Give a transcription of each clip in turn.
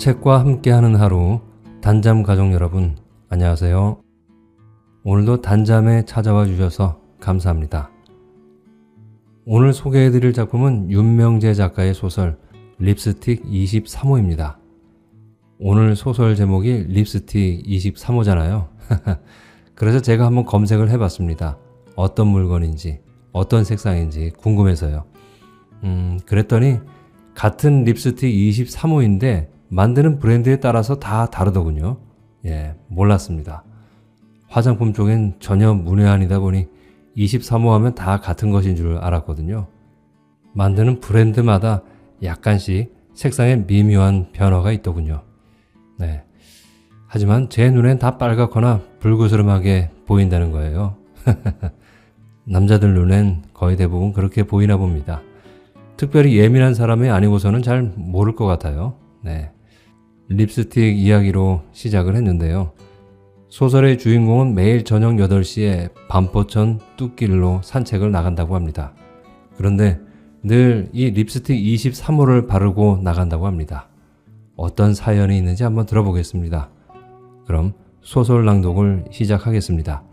책과 함께하는 하루, 단잠 가족 여러분 안녕하세요. 오늘도 단잠에 찾아와 주셔서 감사합니다. 오늘 소개해드릴 작품은 윤명재 작가의 소설 립스틱 23호입니다. 오늘 소설 제목이 립스틱 23호잖아요. 그래서 제가 한번 검색을 해봤습니다. 어떤 물건인지 어떤 색상인지 궁금해서요. 그랬더니 같은 립스틱 23호인데 만드는 브랜드에 따라서 다 다르더군요. 몰랐습니다. 화장품 쪽엔 전혀 문외한이다 보니 23호 하면 다 같은 것인 줄 알았거든요. 만드는 브랜드마다 약간씩 색상에 미묘한 변화가 있더군요. 하지만 제 눈엔 다 빨갛거나 불그스름하게 보인다는 거예요. 남자들 눈엔 거의 대부분 그렇게 보이나 봅니다. 특별히 예민한 사람이 아니고서는 잘 모를 것 같아요. 립스틱 이야기로 시작을 했는데요. 소설의 주인공은 매일 저녁 8시에 반포천 뚝길로 산책을 나간다고 합니다. 그런데 늘 이 립스틱 23호를 바르고 나간다고 합니다. 어떤 사연이 있는지 한번 들어보겠습니다. 그럼 소설 낭독을 시작하겠습니다.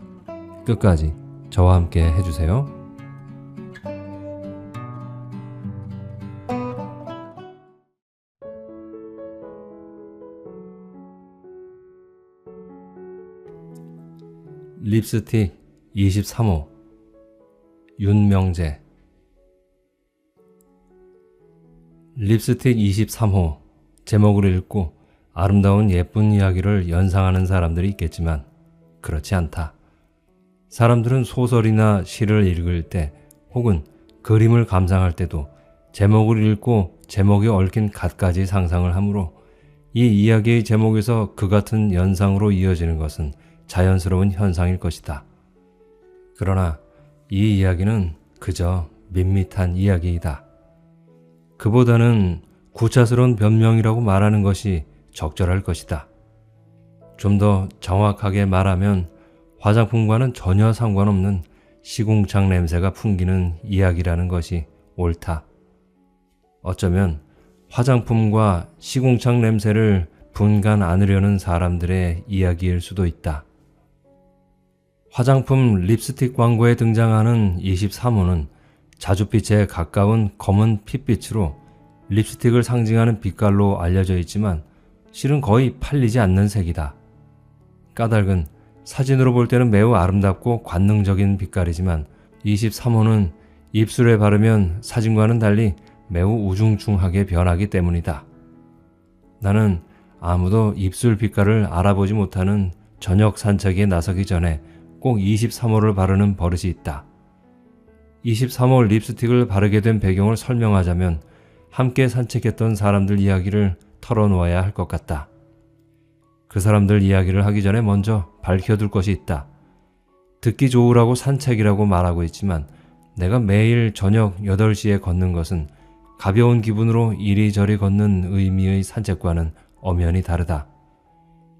끝까지 저와 함께 해주세요. 립스틱 23호 윤명재. 립스틱 23호 제목을 읽고 아름다운 예쁜 이야기를 연상하는 사람들이 있겠지만 그렇지 않다. 사람들은 소설이나 시를 읽을 때 혹은 그림을 감상할 때도 제목을 읽고 제목에 얽힌 갖가지 상상을 하므로 이 이야기의 제목에서 그 같은 연상으로 이어지는 것은 자연스러운 현상일 것이다. 그러나 이 이야기는 그저 밋밋한 이야기이다. 그보다는 구차스러운 변명이라고 말하는 것이 적절할 것이다. 좀 더 정확하게 말하면 화장품과는 전혀 상관없는 시궁창 냄새가 풍기는 이야기라는 것이 옳다. 어쩌면 화장품과 시궁창 냄새를 분간 안으려는 사람들의 이야기일 수도 있다. 화장품 립스틱 광고에 등장하는 23호는 자줏빛에 가까운 검은 핏빛으로 립스틱을 상징하는 빛깔로 알려져 있지만 실은 거의 팔리지 않는 색이다. 까닭은 사진으로 볼 때는 매우 아름답고 관능적인 빛깔이지만 23호는 입술에 바르면 사진과는 달리 매우 우중충하게 변하기 때문이다. 나는 아무도 입술 빛깔을 알아보지 못하는 저녁 산책에 나서기 전에 꼭 23호를 바르는 버릇이 있다. 23호 립스틱을 바르게 된 배경을 설명하자면 함께 산책했던 사람들 이야기를 털어놓아야 할 것 같다. 그 사람들 이야기를 하기 전에 먼저 밝혀둘 것이 있다. 듣기 좋으라고 산책이라고 말하고 있지만 내가 매일 저녁 8시에 걷는 것은 가벼운 기분으로 이리저리 걷는 의미의 산책과는 엄연히 다르다.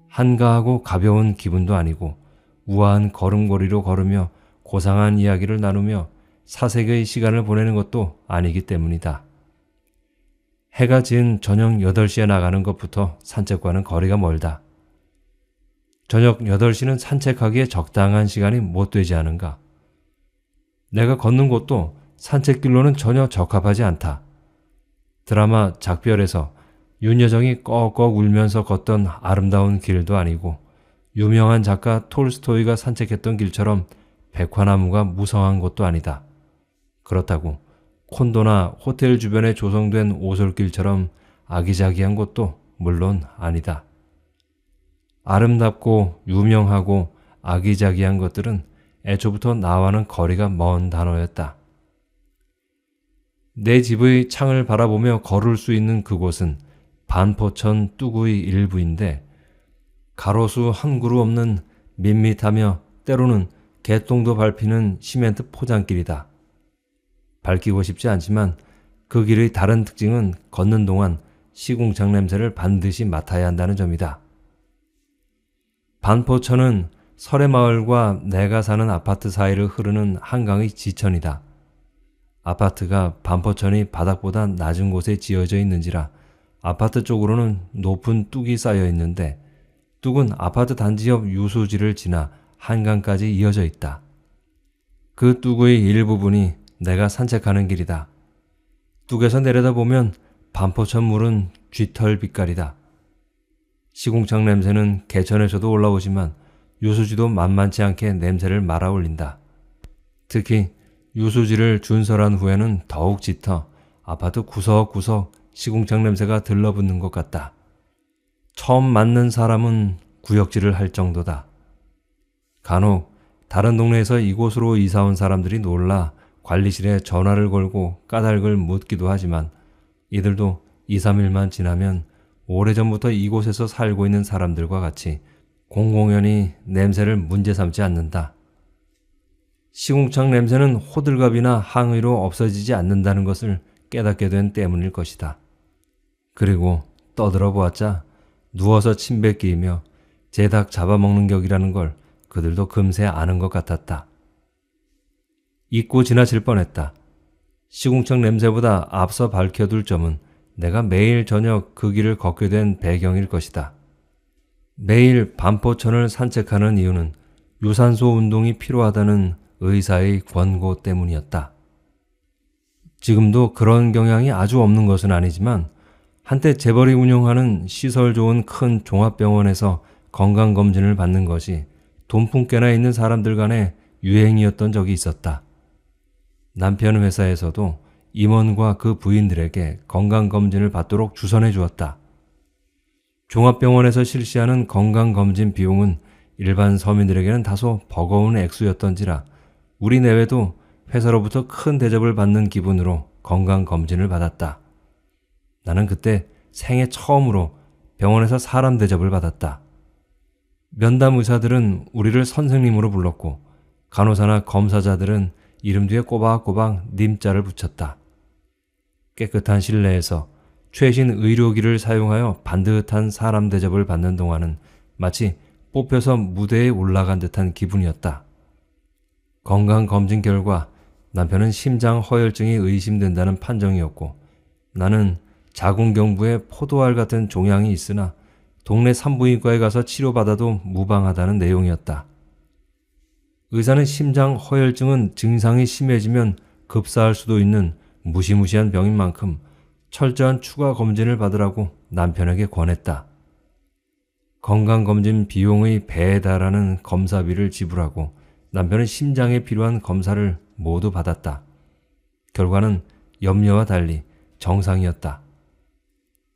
한가하고 가벼운 기분도 아니고 우아한 걸음걸이로 걸으며 고상한 이야기를 나누며 사색의 시간을 보내는 것도 아니기 때문이다. 해가 진 저녁 8시에 나가는 것부터 산책과는 거리가 멀다. 저녁 8시는 산책하기에 적당한 시간이 못 되지 않은가? 내가 걷는 곳도 산책길로는 전혀 적합하지 않다. 드라마 작별에서 윤여정이 꺽꺽 울면서 걷던 아름다운 길도 아니고 유명한 작가 톨스토이가 산책했던 길처럼 백화나무가 무성한 곳도 아니다. 그렇다고 콘도나 호텔 주변에 조성된 오솔길처럼 아기자기한 곳도 물론 아니다. 아름답고 유명하고 아기자기한 것들은 애초부터 나와는 거리가 먼 단어였다. 내 집의 창을 바라보며 걸을 수 있는 그곳은 반포천 뚜구의 일부인데 가로수 한 그루 없는 밋밋하며 때로는 개똥도 밟히는 시멘트 포장길이다. 밟히고 싶지 않지만 그 길의 다른 특징은 걷는 동안 시궁창 냄새를 반드시 맡아야 한다는 점이다. 반포천은 설해마을과 내가 사는 아파트 사이를 흐르는 한강의 지천이다. 아파트가 반포천이 바닥보다 낮은 곳에 지어져 있는지라 아파트 쪽으로는 높은 뚝이 쌓여 있는데 뚝은 아파트 단지 옆 유수지를 지나 한강까지 이어져 있다. 그 뚝의 일부분이 내가 산책하는 길이다. 뚝에서 내려다보면 반포천 물은 쥐털 빛깔이다. 시궁창 냄새는 개천에서도 올라오지만 유수지도 만만치 않게 냄새를 말아 올린다. 특히 유수지를 준설한 후에는 더욱 짙어 아파트 구석구석 시궁창 냄새가 들러붙는 것 같다. 처음 맞는 사람은 구역질을 할 정도다. 간혹 다른 동네에서 이곳으로 이사온 사람들이 놀라 관리실에 전화를 걸고 까닭을 묻기도 하지만 이들도 2, 3일만 지나면 오래전부터 이곳에서 살고 있는 사람들과 같이 공공연히 냄새를 문제 삼지 않는다. 시궁창 냄새는 호들갑이나 항의로 없어지지 않는다는 것을 깨닫게 된 때문일 것이다. 그리고 떠들어 보았자 누워서 침 뱉기이며 제닭 잡아먹는 격이라는 걸 그들도 금세 아는 것 같았다. 잊고 지나칠 뻔했다. 시궁창 냄새보다 앞서 밝혀둘 점은 내가 매일 저녁 그 길을 걷게 된 배경일 것이다. 매일 반포천을 산책하는 이유는 유산소 운동이 필요하다는 의사의 권고 때문이었다. 지금도 그런 경향이 아주 없는 것은 아니지만 한때 재벌이 운영하는 시설 좋은 큰 종합병원에서 건강검진을 받는 것이 돈풍께나 있는 사람들 간의 유행이었던 적이 있었다. 남편 회사에서도 임원과 그 부인들에게 건강검진을 받도록 주선해 주었다. 종합병원에서 실시하는 건강검진 비용은 일반 서민들에게는 다소 버거운 액수였던지라 우리 내외도 회사로부터 큰 대접을 받는 기분으로 건강검진을 받았다. 나는 그때 생애 처음으로 병원에서 사람 대접을 받았다. 면담 의사들은 우리를 선생님으로 불렀고 간호사나 검사자들은 이름 뒤에 꼬박꼬박 님자를 붙였다. 깨끗한 실내에서 최신 의료기를 사용하여 반듯한 사람 대접을 받는 동안은 마치 뽑혀서 무대에 올라간 듯한 기분이었다. 건강검진 결과 남편은 심장 허혈증이 의심된다는 판정이었고 나는 자궁경부에 포도알 같은 종양이 있으나 동네 산부인과에 가서 치료받아도 무방하다는 내용이었다. 의사는 심장 허혈증은 증상이 심해지면 급사할 수도 있는 무시무시한 병인 만큼 철저한 추가 검진을 받으라고 남편에게 권했다. 건강검진 비용의 배에 달하는 검사비를 지불하고 남편은 심장에 필요한 검사를 모두 받았다. 결과는 염려와 달리 정상이었다.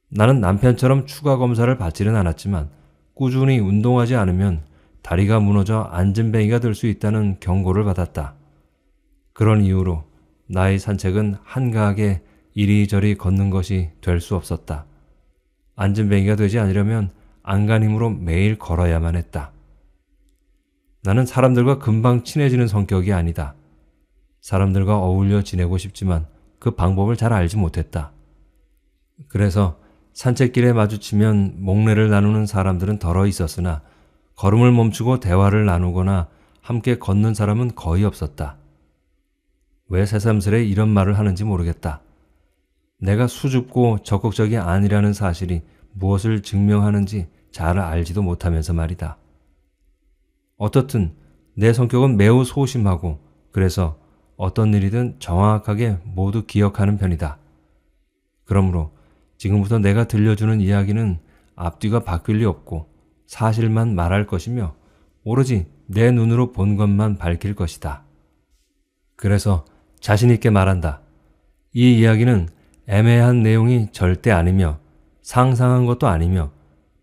나는 남편처럼 추가 검사를 받지는 않았지만 꾸준히 운동하지 않으면 다리가 무너져 앉은뱅이가 될 수 있다는 경고를 받았다. 그런 이유로 나의 산책은 한가하게 이리저리 걷는 것이 될 수 없었다. 앉은뱅이가 되지 않으려면 안간힘으로 매일 걸어야만 했다. 나는 사람들과 금방 친해지는 성격이 아니다. 사람들과 어울려 지내고 싶지만 그 방법을 잘 알지 못했다. 그래서 산책길에 마주치면 목례를 나누는 사람들은 덜어 있었으나 걸음을 멈추고 대화를 나누거나 함께 걷는 사람은 거의 없었다. 왜 새삼스레 이런 말을 하는지 모르겠다. 내가 수줍고 적극적이 아니라는 사실이 무엇을 증명하는지 잘 알지도 못하면서 말이다. 어떻든 내 성격은 매우 소심하고 그래서 어떤 일이든 정확하게 모두 기억하는 편이다. 그러므로 지금부터 내가 들려주는 이야기는 앞뒤가 바뀔 리 없고 사실만 말할 것이며 오로지 내 눈으로 본 것만 밝힐 것이다. 그래서 자신 있게 말한다. 이 이야기는 애매한 내용이 절대 아니며 상상한 것도 아니며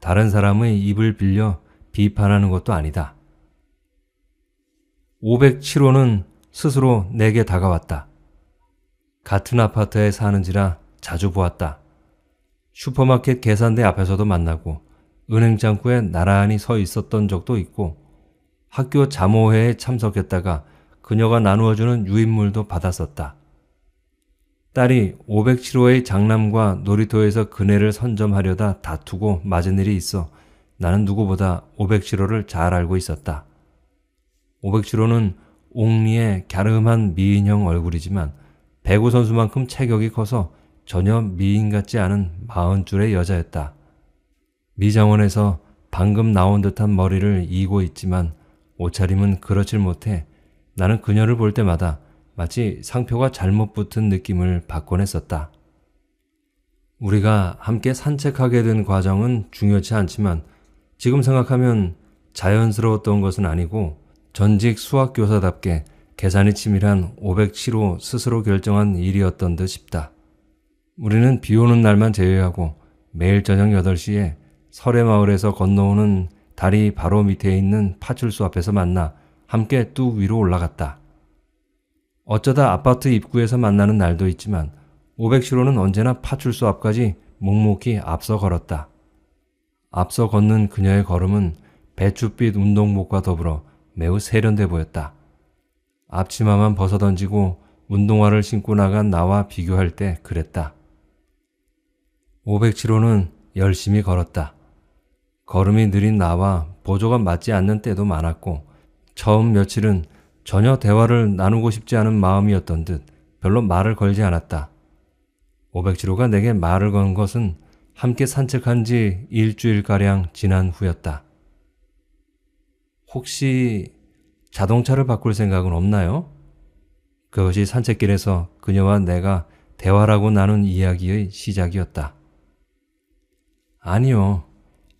다른 사람의 입을 빌려 비판하는 것도 아니다. 507호는 스스로 내게 다가왔다. 같은 아파트에 사는지라 자주 보았다. 슈퍼마켓 계산대 앞에서도 만나고 은행 창구에 나란히 서 있었던 적도 있고 학교 자모회에 참석했다가 그녀가 나누어주는 유인물도 받았었다. 딸이 507호의 장남과 놀이터에서 그네를 선점하려다 다투고 맞은 일이 있어 나는 누구보다 507호를 잘 알고 있었다. 507호는 옥리의 갸름한 미인형 얼굴이지만 배구 선수만큼 체격이 커서 전혀 미인 같지 않은 40줄의 여자였다. 미장원에서 방금 나온 듯한 머리를 이고 있지만 옷차림은 그렇질 못해 나는 그녀를 볼 때마다 마치 상표가 잘못 붙은 느낌을 받곤 했었다. 우리가 함께 산책하게 된 과정은 중요치 않지만 지금 생각하면 자연스러웠던 것은 아니고 전직 수학교사답게 계산이 치밀한 507호 스스로 결정한 일이었던 듯 싶다. 우리는 비 오는 날만 제외하고 매일 저녁 8시에 설해마을에서 건너오는 다리 바로 밑에 있는 파출소 앞에서 만나 함께 뚝 위로 올라갔다. 어쩌다 아파트 입구에서 만나는 날도 있지만 507호는 언제나 파출소 앞까지 묵묵히 앞서 걸었다. 앞서 걷는 그녀의 걸음은 배추빛 운동복과 더불어 매우 세련돼 보였다. 앞치마만 벗어던지고 운동화를 신고 나간 나와 비교할 때 그랬다. 507호는 열심히 걸었다. 걸음이 느린 나와 보조가 맞지 않는 때도 많았고 처음 며칠은 전혀 대화를 나누고 싶지 않은 마음이었던 듯 별로 말을 걸지 않았다. 507호가 내게 말을 건 것은 함께 산책한 지 일주일가량 지난 후였다. 혹시 자동차를 바꿀 생각은 없나요? 그것이 산책길에서 그녀와 내가 대화라고 나눈 이야기의 시작이었다. 아니요.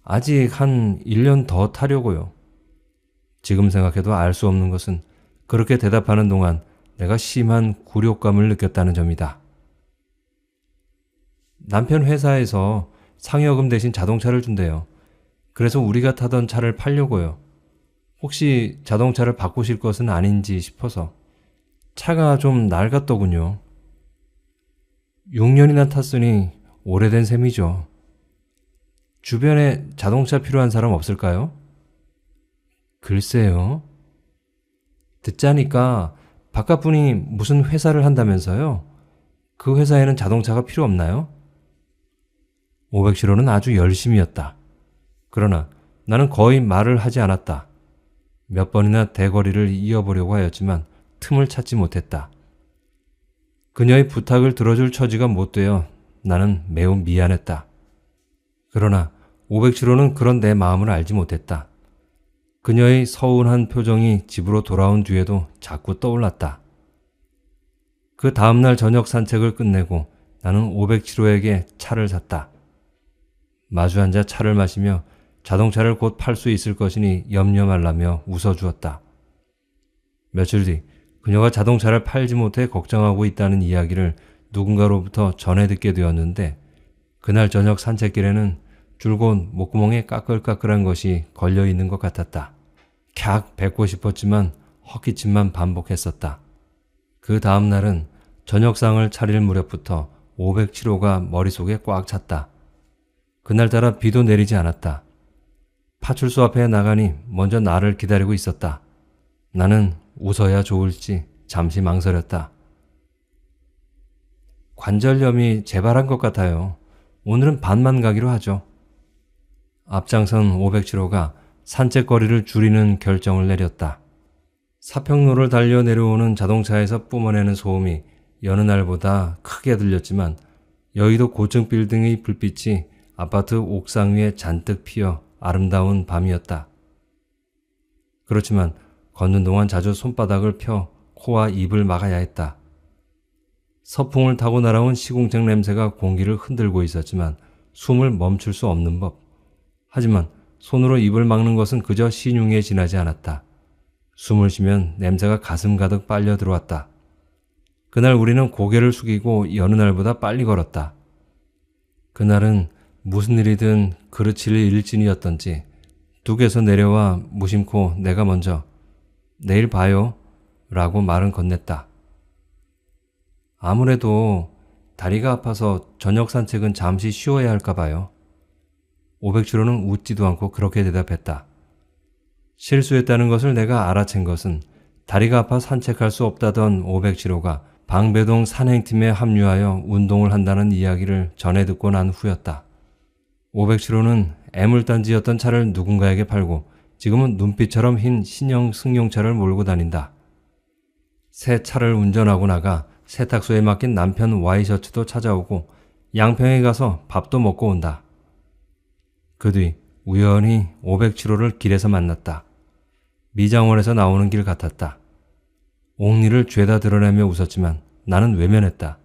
아직 한 1년 더 타려고요. 지금 생각해도 알 수 없는 것은 그렇게 대답하는 동안 내가 심한 굴욕감을 느꼈다는 점이다. 남편 회사에서 상여금 대신 자동차를 준대요. 그래서 우리가 타던 차를 팔려고요. 혹시 자동차를 바꾸실 것은 아닌지 싶어서. 차가 좀 낡았더군요. 6년이나 탔으니 오래된 셈이죠. 주변에 자동차 필요한 사람 없을까요? 글쎄요. 듣자니까 바깥분이 무슨 회사를 한다면서요? 그 회사에는 자동차가 필요 없나요? 507호는 아주 열심이었다. 그러나 나는 거의 말을 하지 않았다. 몇 번이나 대거리를 이어보려고 하였지만 틈을 찾지 못했다. 그녀의 부탁을 들어줄 처지가 못 되어 나는 매우 미안했다. 그러나 507호는 그런 내 마음을 알지 못했다. 그녀의 서운한 표정이 집으로 돌아온 뒤에도 자꾸 떠올랐다. 그 다음날 저녁 산책을 끝내고 나는 507호에게 차를 샀다. 마주 앉아 차를 마시며 자동차를 곧 팔 수 있을 것이니 염려 말라며 웃어주었다. 며칠 뒤 그녀가 자동차를 팔지 못해 걱정하고 있다는 이야기를 누군가로부터 전해 듣게 되었는데 그날 저녁 산책길에는 줄곧 목구멍에 까끌까끌한 것이 걸려있는 것 같았다. 캬 뱉고 싶었지만 헛기침만 반복했었다. 그 다음 날은 저녁상을 차릴 무렵부터 507호가 머릿속에 꽉 찼다. 그날따라 비도 내리지 않았다. 파출소 앞에 나가니 먼저 나를 기다리고 있었다. 나는 웃어야 좋을지 잠시 망설였다. 관절염이 재발한 것 같아요. 오늘은 반만 가기로 하죠. 앞장선 507호가 산책거리를 줄이는 결정을 내렸다. 사평로를 달려 내려오는 자동차에서 뿜어내는 소음이 여느 날보다 크게 들렸지만 여의도 고층 빌딩의 불빛이 아파트 옥상 위에 잔뜩 피어 아름다운 밤이었다. 그렇지만 걷는 동안 자주 손바닥을 펴 코와 입을 막아야 했다. 서풍을 타고 날아온 시궁창 냄새가 공기를 흔들고 있었지만 숨을 멈출 수 없는 법. 하지만 손으로 입을 막는 것은 그저 신용에 지나지 않았다. 숨을 쉬면 냄새가 가슴 가득 빨려 들어왔다. 그날 우리는 고개를 숙이고 여느 날보다 빨리 걸었다. 그날은 무슨 일이든 그르칠 일진이었던지 뚝에서 내려와 무심코 내가 먼저 내일 봐요 라고 말은 건넸다. 아무래도 다리가 아파서 저녁 산책은 잠시 쉬어야 할까 봐요. 507호는 웃지도 않고 그렇게 대답했다. 실수했다는 것을 내가 알아챈 것은 다리가 아파 산책할 수 없다던 507호가 방배동 산행팀에 합류하여 운동을 한다는 이야기를 전해 듣고 난 후였다. 507호는 애물단지였던 차를 누군가에게 팔고 지금은 눈빛처럼 흰 신형 승용차를 몰고 다닌다. 새 차를 운전하고 나가 세탁소에 맡긴 남편 와이셔츠도 찾아오고 양평에 가서 밥도 먹고 온다. 그 뒤 우연히 507호를 길에서 만났다. 미장원에서 나오는 길 같았다. 옥리를 죄다 드러내며 웃었지만 나는 외면했다.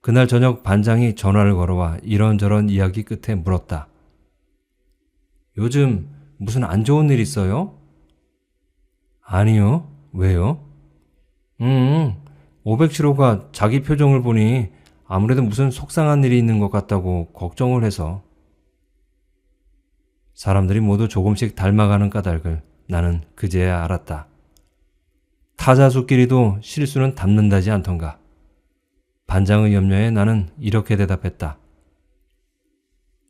그날 저녁 반장이 전화를 걸어와 이런저런 이야기 끝에 물었다. 요즘 무슨 안 좋은 일 있어요? 아니요. 왜요? 507호가 자기 표정을 보니 아무래도 무슨 속상한 일이 있는 것 같다고 걱정을 해서. 사람들이 모두 조금씩 닮아가는 까닭을 나는 그제야 알았다. 타자수끼리도 실수는 닮는다지 않던가. 반장의 염려에 나는 이렇게 대답했다.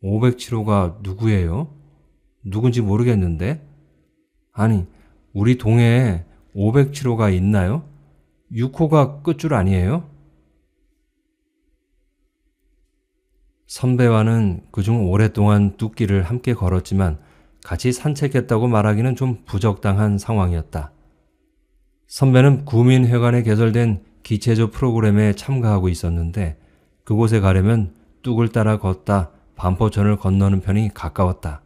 507호가 누구예요? 누군지 모르겠는데? 아니, 우리 동해에 507호가 있나요? 6호가 끝줄 아니에요? 선배와는 그중 오랫동안 뚝길을 함께 걸었지만 같이 산책했다고 말하기는 좀 부적당한 상황이었다. 선배는 구민회관에 개설된 기체조 프로그램에 참가하고 있었는데 그곳에 가려면 뚝을 따라 걷다 반포천을 건너는 편이 가까웠다.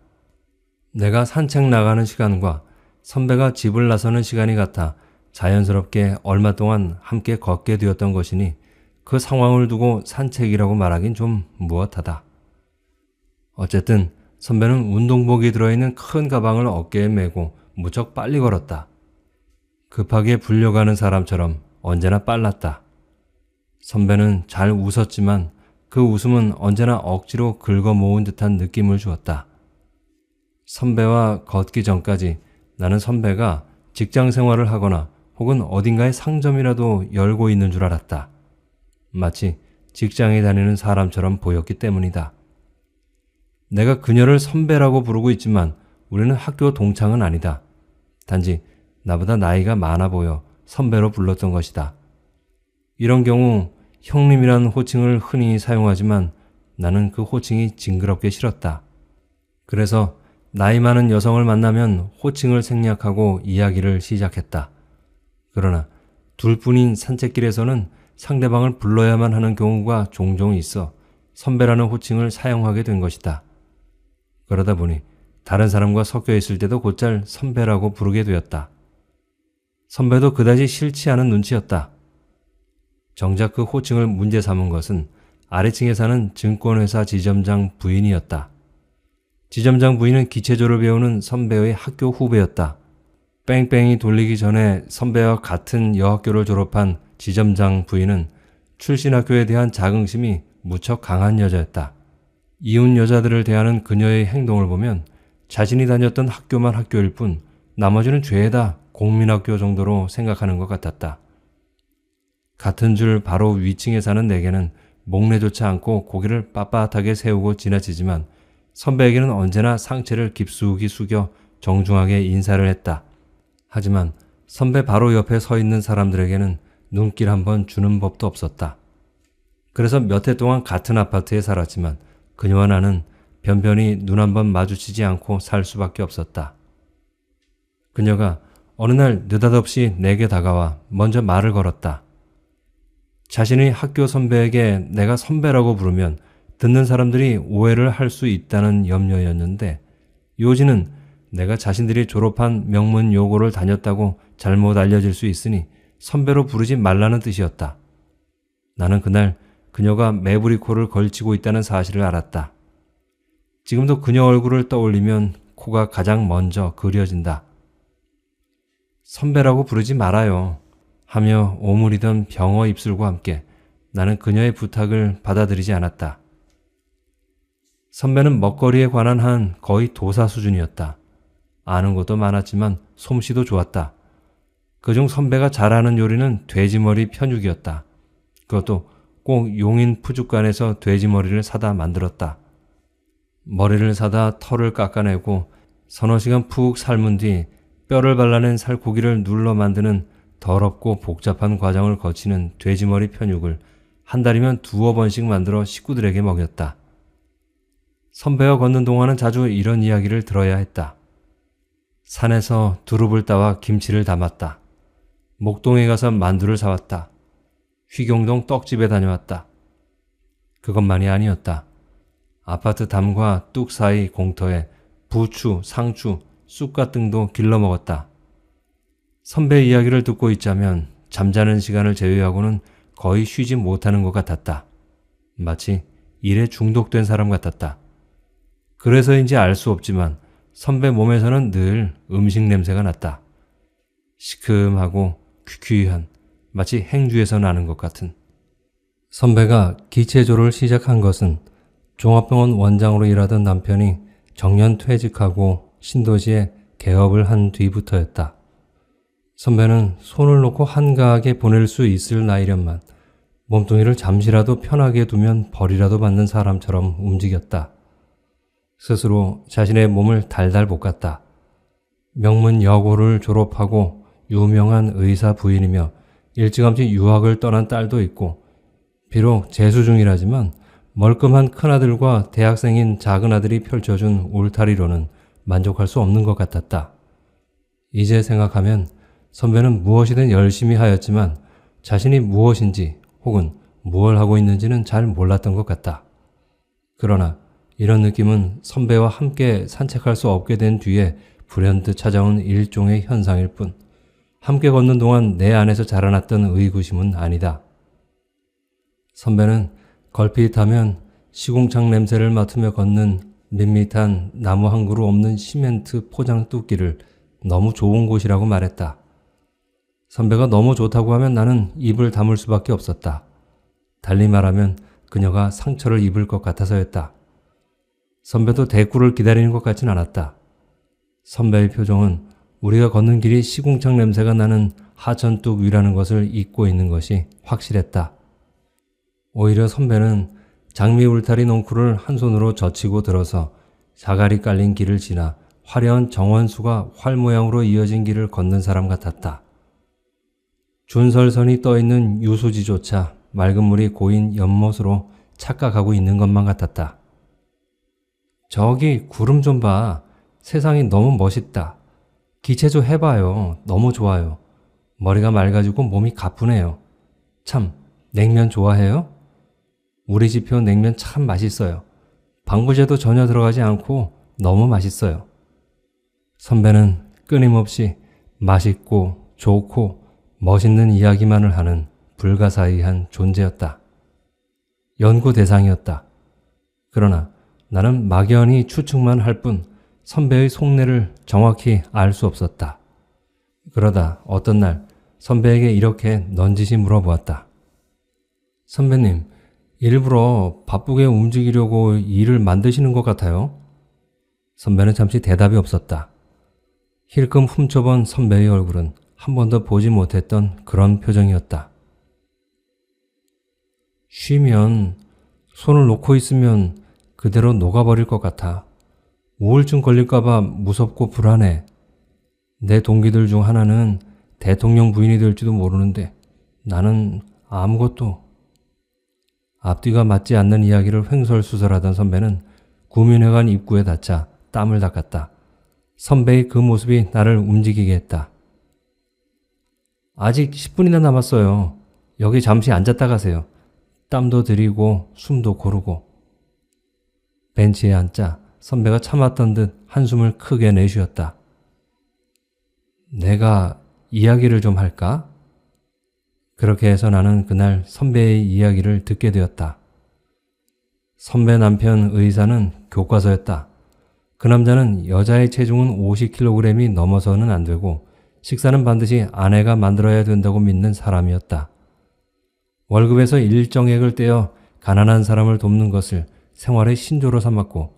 내가 산책 나가는 시간과 선배가 집을 나서는 시간이 같아 자연스럽게 얼마 동안 함께 걷게 되었던 것이니 그 상황을 두고 산책이라고 말하긴 좀 무엇하다. 어쨌든 선배는 운동복이 들어있는 큰 가방을 어깨에 메고 무척 빨리 걸었다. 급하게 불려가는 사람처럼 언제나 빨랐다. 선배는 잘 웃었지만 그 웃음은 언제나 억지로 긁어 모은 듯한 느낌을 주었다. 선배와 걷기 전까지 나는 선배가 직장 생활을 하거나 혹은 어딘가에 상점이라도 열고 있는 줄 알았다. 마치 직장에 다니는 사람처럼 보였기 때문이다. 내가 그녀를 선배라고 부르고 있지만 우리는 학교 동창은 아니다. 단지 나보다 나이가 많아 보여 선배로 불렀던 것이다. 이런 경우 형님이라는 호칭을 흔히 사용하지만 나는 그 호칭이 징그럽게 싫었다. 그래서 나이 많은 여성을 만나면 호칭을 생략하고 이야기를 시작했다. 그러나 둘뿐인 산책길에서는 상대방을 불러야만 하는 경우가 종종 있어 선배라는 호칭을 사용하게 된 것이다. 그러다 보니 다른 사람과 섞여 있을 때도 곧잘 선배라고 부르게 되었다. 선배도 그다지 싫지 않은 눈치였다. 정작 그 호칭을 문제 삼은 것은 아래층에 사는 증권회사 지점장 부인이었다. 지점장 부인은 기체조를 배우는 선배의 학교 후배였다. 뺑뺑이 돌리기 전에 선배와 같은 여학교를 졸업한 지점장 부인은 출신 학교에 대한 자긍심이 무척 강한 여자였다. 이웃 여자들을 대하는 그녀의 행동을 보면 자신이 다녔던 학교만 학교일 뿐 나머지는 죄다 공민학교 정도로 생각하는 것 같았다. 같은 줄 바로 위층에 사는 내게는 목례조차 않고 고개를 빳빳하게 세우고 지나치지만 선배에게는 언제나 상체를 깊숙이 숙여 정중하게 인사를 했다. 하지만 선배 바로 옆에 서 있는 사람들에게는 눈길 한번 주는 법도 없었다. 그래서 몇 해 동안 같은 아파트에 살았지만 그녀와 나는 변변히 눈 한번 마주치지 않고 살 수밖에 없었다. 그녀가 어느 날 느닷없이 내게 다가와 먼저 말을 걸었다. 자신의 학교 선배에게 내가 선배라고 부르면 듣는 사람들이 오해를 할 수 있다는 염려였는데 요지는 내가 자신들이 졸업한 명문 요고를 다녔다고 잘못 알려질 수 있으니 선배로 부르지 말라는 뜻이었다. 나는 그날 그녀가 매부리 코를 걸치고 있다는 사실을 알았다. 지금도 그녀 얼굴을 떠올리면 코가 가장 먼저 그려진다. 선배라고 부르지 말아요. 하며 오므리던 병어 입술과 함께 나는 그녀의 부탁을 받아들이지 않았다. 선배는 먹거리에 관한 한 거의 도사 수준이었다. 아는 것도 많았지만 솜씨도 좋았다. 그중 선배가 잘하는 요리는 돼지머리 편육이었다. 그것도 꼭 용인 푸죽간에서 돼지머리를 사다 만들었다. 머리를 사다 털을 깎아내고 서너 시간 푹 삶은 뒤 뼈를 발라낸 살코기를 눌러 만드는 더럽고 복잡한 과정을 거치는 돼지머리 편육을 한 달이면 2-3번씩 만들어 식구들에게 먹였다. 선배와 걷는 동안은 자주 이런 이야기를 들어야 했다. 산에서 두릅을 따와 김치를 담았다. 목동에 가서 만두를 사왔다. 휘경동 떡집에 다녀왔다. 그것만이 아니었다. 아파트 담과 뚝 사이 공터에 부추, 상추, 쑥갓 등도 길러 먹었다. 선배 이야기를 듣고 있자면 잠자는 시간을 제외하고는 거의 쉬지 못하는 것 같았다. 마치 일에 중독된 사람 같았다. 그래서인지 알 수 없지만 선배 몸에서는 늘 음식 냄새가 났다. 시큼하고 퀴퀴한, 마치 행주에서 나는 것 같은. 선배가 기체조를 시작한 것은 종합병원 원장으로 일하던 남편이 정년 퇴직하고 신도시에 개업을 한 뒤부터였다. 선배는 손을 놓고 한가하게 보낼 수 있을 나이련만 몸뚱이를 잠시라도 편하게 두면 벌이라도 받는 사람처럼 움직였다. 스스로 자신의 몸을 달달 볶았다. 명문 여고를 졸업하고 유명한 의사 부인이며 일찌감치 유학을 떠난 딸도 있고, 비록 재수 중이라지만 멀끔한 큰아들과 대학생인 작은아들이 펼쳐준 울타리로는 만족할 수 없는 것 같았다. 이제 생각하면 선배는 무엇이든 열심히 하였지만 자신이 무엇인지 혹은 무엇을 하고 있는지는 잘 몰랐던 것 같다. 그러나 이런 느낌은 선배와 함께 산책할 수 없게 된 뒤에 불현듯 찾아온 일종의 현상일 뿐, 함께 걷는 동안 내 안에서 자라났던 의구심은 아니다. 선배는 걸핏하면 시궁창 냄새를 맡으며 걷는 밋밋한 나무 한 그루 없는 시멘트 포장 뚝길을 너무 좋은 곳이라고 말했다. 선배가 너무 좋다고 하면 나는 입을 다물 수밖에 없었다. 달리 말하면 그녀가 상처를 입을 것 같아서였다. 선배도 대꾸를 기다리는 것 같진 않았다. 선배의 표정은 우리가 걷는 길이 시궁창 냄새가 나는 하천뚝 위라는 것을 잊고 있는 것이 확실했다. 오히려 선배는 장미 울타리 넝쿨을 한 손으로 젖히고 들어서 자갈이 깔린 길을 지나 화려한 정원수가 활 모양으로 이어진 길을 걷는 사람 같았다. 준설선이 떠있는 유수지조차 맑은 물이 고인 연못으로 착각하고 있는 것만 같았다. 저기 구름 좀 봐. 세상이 너무 멋있다. 기체조 해봐요. 너무 좋아요. 머리가 맑아지고 몸이 가쁘네요. 참, 냉면 좋아해요? 우리 집표 냉면 참 맛있어요. 방부제도 전혀 들어가지 않고 너무 맛있어요. 선배는 끊임없이 맛있고 좋고 멋있는 이야기만을 하는 불가사의한 존재였다. 연구 대상이었다. 그러나 나는 막연히 추측만 할 뿐 선배의 속내를 정확히 알 수 없었다. 그러다 어떤 날 선배에게 이렇게 넌지시 물어보았다. 선배님, 일부러 바쁘게 움직이려고 일을 만드시는 것 같아요? 선배는 잠시 대답이 없었다. 힐끔 훔쳐본 선배의 얼굴은 한 번도 보지 못했던 그런 표정이었다. 쉬면, 손을 놓고 있으면 그대로 녹아버릴 것 같아. 우울증 걸릴까봐 무섭고 불안해. 내 동기들 중 하나는 대통령 부인이 될지도 모르는데 나는 아무것도. 앞뒤가 맞지 않는 이야기를 횡설수설하던 선배는 구민회관 입구에 닫자 땀을 닦았다. 선배의 그 모습이 나를 움직이게 했다. 아직 10분이나 남았어요. 여기 잠시 앉았다 가세요. 땀도 들이고 숨도 고르고. 벤치에 앉자 선배가 참았던 듯 한숨을 크게 내쉬었다. 내가 이야기를 좀 할까? 그렇게 해서 나는 그날 선배의 이야기를 듣게 되었다. 선배 남편 의사는 교과서였다. 그 남자는 여자의 체중은 50kg이 넘어서는 안 되고 식사는 반드시 아내가 만들어야 된다고 믿는 사람이었다. 월급에서 일정액을 떼어 가난한 사람을 돕는 것을 생활의 신조로 삼았고,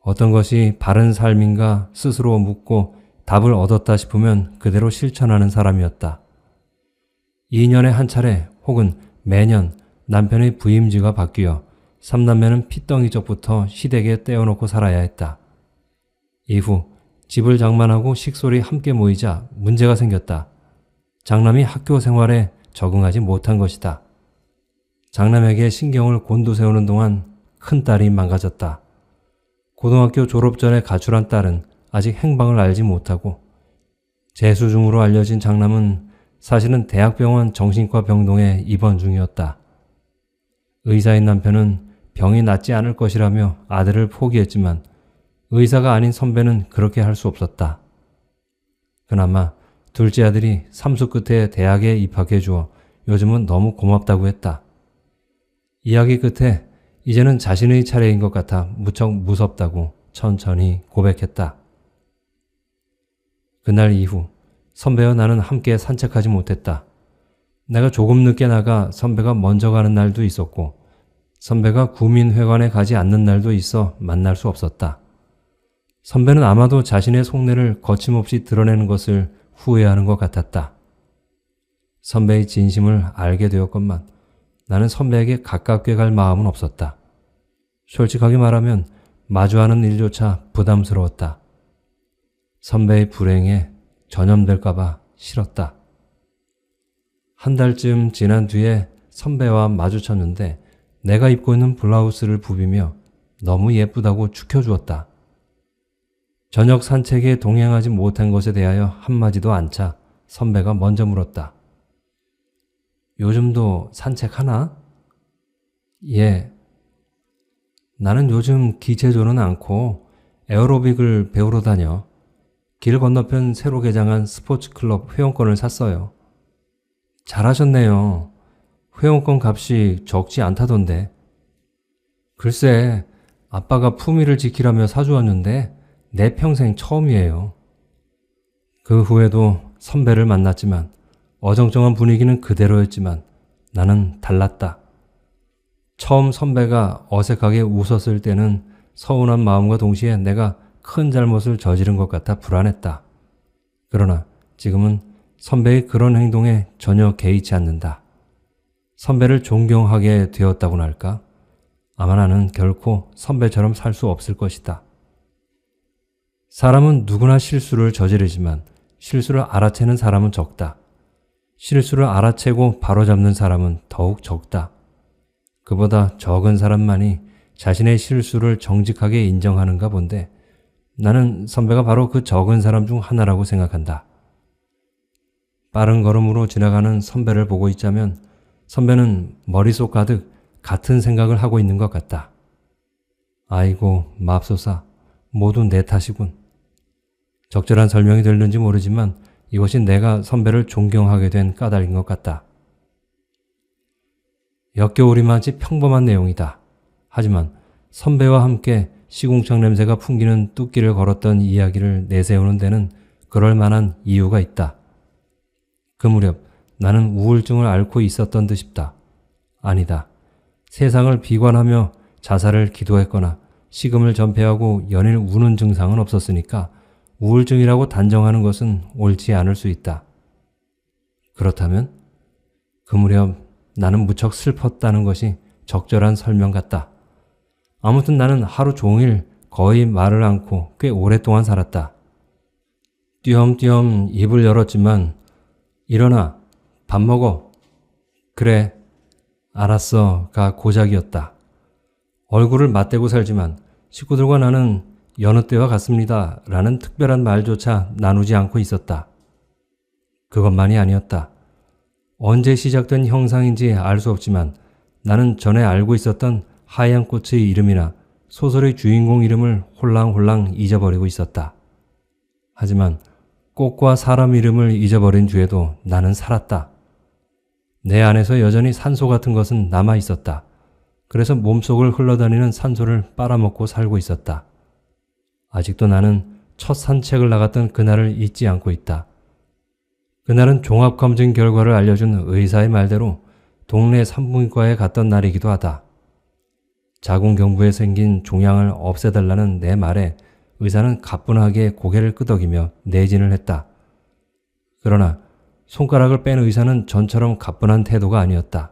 어떤 것이 바른 삶인가 스스로 묻고 답을 얻었다 싶으면 그대로 실천하는 사람이었다. 2년에 한 차례 혹은 매년 남편의 부임지가 바뀌어 3남매는 핏덩이적부터 시댁에 떼어놓고 살아야 했다. 이후 집을 장만하고 식솔이 함께 모이자 문제가 생겼다. 장남이 학교 생활에 적응하지 못한 것이다. 장남에게 신경을 곤두세우는 동안 큰딸이 망가졌다. 고등학교 졸업 전에 가출한 딸은 아직 행방을 알지 못하고, 재수 중으로 알려진 장남은 사실은 대학병원 정신과 병동에 입원 중이었다. 의사인 남편은 병이 낫지 않을 것이라며 아들을 포기했지만 의사가 아닌 선배는 그렇게 할 수 없었다. 그나마 둘째 아들이 삼수 끝에 대학에 입학해 주어 요즘은 너무 고맙다고 했다. 이야기 끝에 이제는 자신의 차례인 것 같아 무척 무섭다고 천천히 고백했다. 그날 이후 선배와 나는 함께 산책하지 못했다. 내가 조금 늦게 나가 선배가 먼저 가는 날도 있었고 선배가 구민회관에 가지 않는 날도 있어 만날 수 없었다. 선배는 아마도 자신의 속내를 거침없이 드러내는 것을 후회하는 것 같았다. 선배의 진심을 알게 되었건만 나는 선배에게 가깝게 갈 마음은 없었다. 솔직하게 말하면 마주하는 일조차 부담스러웠다. 선배의 불행에 전염될까봐 싫었다. 한 달쯤 지난 뒤에 선배와 마주쳤는데 내가 입고 있는 블라우스를 부비며 너무 예쁘다고 축혀주었다. 저녁 산책에 동행하지 못한 것에 대하여 한마디도 않자 선배가 먼저 물었다. 요즘도 산책하나? 예. 나는 요즘 기체조는 않고 에어로빅을 배우러 다녀. 길 건너편 새로 개장한 스포츠클럽 회원권을 샀어요. 잘하셨네요. 회원권 값이 적지 않다던데. 글쎄, 아빠가 품위를 지키라며 사주었는데 내 평생 처음이에요. 그 후에도 선배를 만났지만 어정쩡한 분위기는 그대로였지만 나는 달랐다. 처음 선배가 어색하게 웃었을 때는 서운한 마음과 동시에 내가 큰 잘못을 저지른 것 같아 불안했다. 그러나 지금은 선배의 그런 행동에 전혀 개의치 않는다. 선배를 존경하게 되었다고나 할까? 아마 나는 결코 선배처럼 살 수 없을 것이다. 사람은 누구나 실수를 저지르지만 실수를 알아채는 사람은 적다. 실수를 알아채고 바로잡는 사람은 더욱 적다. 그보다 적은 사람만이 자신의 실수를 정직하게 인정하는가 본데 나는 선배가 바로 그 적은 사람 중 하나라고 생각한다. 빠른 걸음으로 지나가는 선배를 보고 있자면 선배는 머릿속 가득 같은 생각을 하고 있는 것 같다. 아이고 맙소사, 모두 내 탓이군. 적절한 설명이 될는지 모르지만 이것이 내가 선배를 존경하게 된 까닭인 것 같다. 역겨우리만치 평범한 내용이다. 하지만 선배와 함께 시궁창 냄새가 풍기는 뚝길을 걸었던 이야기를 내세우는 데는 그럴 만한 이유가 있다. 그 무렵 나는 우울증을 앓고 있었던 듯 싶다. 아니다. 세상을 비관하며 자살을 기도했거나 식음을 전폐하고 연일 우는 증상은 없었으니까 우울증이라고 단정하는 것은 옳지 않을 수 있다. 그렇다면 그 무렵 나는 무척 슬펐다는 것이 적절한 설명 같다. 아무튼 나는 하루 종일 거의 말을 않고 꽤 오랫동안 살았다. 띄엄띄엄 입을 열었지만 일어나, 밥 먹어. 그래, 알았어가 고작이었다. 얼굴을 맞대고 살지만 식구들과 나는 여느 때와 같습니다 라는 특별한 말조차 나누지 않고 있었다. 그것만이 아니었다. 언제 시작된 형상인지 알 수 없지만 나는 전에 알고 있었던 하얀 꽃의 이름이나 소설의 주인공 이름을 홀랑홀랑 잊어버리고 있었다. 하지만 꽃과 사람 이름을 잊어버린 뒤에도 나는 살았다. 내 안에서 여전히 산소 같은 것은 남아 있었다. 그래서 몸속을 흘러다니는 산소를 빨아먹고 살고 있었다. 아직도 나는 첫 산책을 나갔던 그날을 잊지 않고 있다. 그날은 종합검진 결과를 알려준 의사의 말대로 동네 산부인과에 갔던 날이기도 하다. 자궁경부에 생긴 종양을 없애달라는 내 말에 의사는 가뿐하게 고개를 끄덕이며 내진을 했다. 그러나 손가락을 뺀 의사는 전처럼 가뿐한 태도가 아니었다.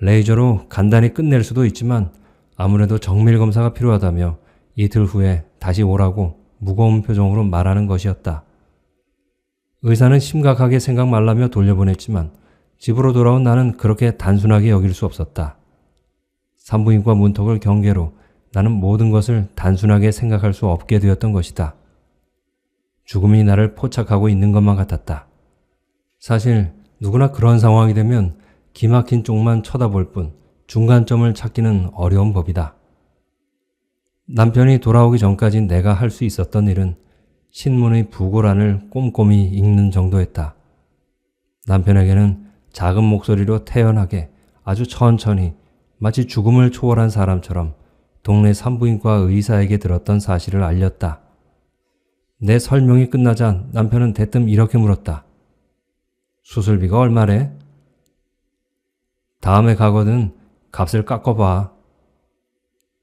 레이저로 간단히 끝낼 수도 있지만 아무래도 정밀검사가 필요하다며 이틀 후에 다시 오라고 무거운 표정으로 말하는 것이었다. 의사는 심각하게 생각 말라며 돌려보냈지만 집으로 돌아온 나는 그렇게 단순하게 여길 수 없었다. 산부인과 문턱을 경계로 나는 모든 것을 단순하게 생각할 수 없게 되었던 것이다. 죽음이 나를 포착하고 있는 것만 같았다. 사실 누구나 그런 상황이 되면 기막힌 쪽만 쳐다볼 뿐 중간점을 찾기는 어려운 법이다. 남편이 돌아오기 전까지 내가 할 수 있었던 일은 신문의 부고란을 꼼꼼히 읽는 정도였다. 남편에게는 작은 목소리로 태연하게 아주 천천히 마치 죽음을 초월한 사람처럼 동네 산부인과 의사에게 들었던 사실을 알렸다. 내 설명이 끝나자 남편은 대뜸 이렇게 물었다. 수술비가 얼마래? 다음에 가거든 값을 깎아봐.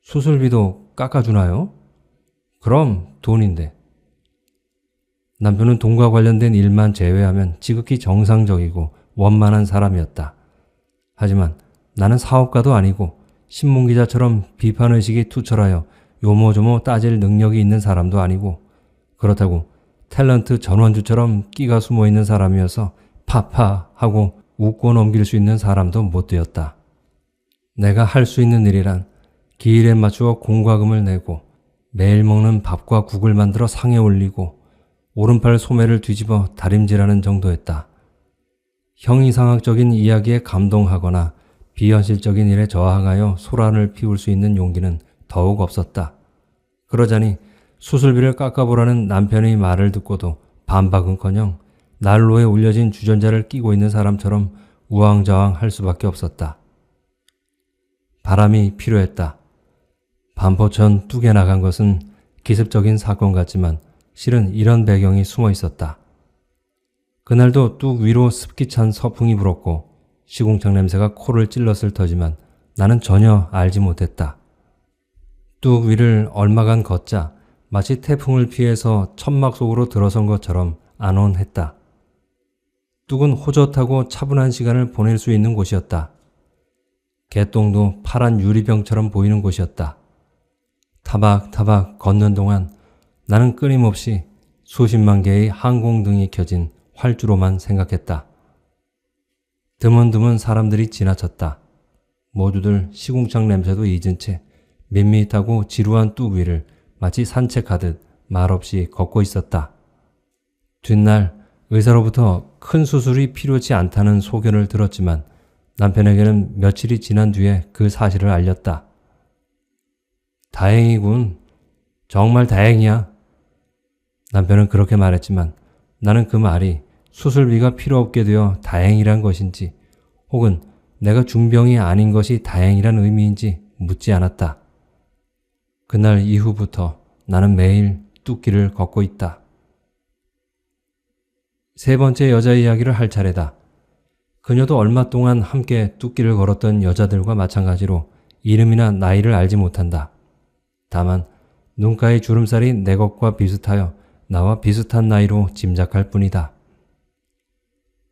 수술비도 깎아주나요? 그럼 돈인데. 남편은 돈과 관련된 일만 제외하면 지극히 정상적이고 원만한 사람이었다. 하지만 나는 사업가도 아니고 신문기자처럼 비판의식이 투철하여 요모조모 따질 능력이 있는 사람도 아니고 그렇다고 탤런트 전원주처럼 끼가 숨어있는 사람이어서 파파 하고 웃고 넘길 수 있는 사람도 못 되었다. 내가 할 수 있는 일이란 기일에 맞추어 공과금을 내고 매일 먹는 밥과 국을 만들어 상에 올리고 오른팔 소매를 뒤집어 다림질하는 정도였다. 형이상학적인 이야기에 감동하거나 비현실적인 일에 저항하여 소란을 피울 수 있는 용기는 더욱 없었다. 그러자니 수술비를 깎아보라는 남편의 말을 듣고도 반박은커녕 난로에 올려진 주전자를 끼고 있는 사람처럼 우왕좌왕할 수밖에 없었다. 바람이 필요했다. 반포천 뚝에 나간 것은 기습적인 사건 같지만 실은 이런 배경이 숨어 있었다. 그날도 뚝 위로 습기 찬 서풍이 불었고 시궁창 냄새가 코를 찔렀을 터지만 나는 전혀 알지 못했다. 뚝 위를 얼마간 걷자 마치 태풍을 피해서 천막 속으로 들어선 것처럼 안온했다. 뚝은 호젓하고 차분한 시간을 보낼 수 있는 곳이었다. 개똥도 파란 유리병처럼 보이는 곳이었다. 타박타박 걷는 동안 나는 끊임없이 수십만 개의 항공등이 켜진 활주로만 생각했다. 드문드문 사람들이 지나쳤다. 모두들 시궁창 냄새도 잊은 채 밋밋하고 지루한 뚝 위를 마치 산책하듯 말없이 걷고 있었다. 뒷날 의사로부터 큰 수술이 필요치 않다는 소견을 들었지만 남편에게는 며칠이 지난 뒤에 그 사실을 알렸다. 다행이군. 정말 다행이야. 남편은 그렇게 말했지만 나는 그 말이 수술비가 필요 없게 되어 다행이란 것인지 혹은 내가 중병이 아닌 것이 다행이란 의미인지 묻지 않았다. 그날 이후부터 나는 매일 뚝길을 걷고 있다. 세 번째 여자 이야기를 할 차례다. 그녀도 얼마 동안 함께 뚝길을 걸었던 여자들과 마찬가지로 이름이나 나이를 알지 못한다. 다만 눈가의 주름살이 내 것과 비슷하여 나와 비슷한 나이로 짐작할 뿐이다.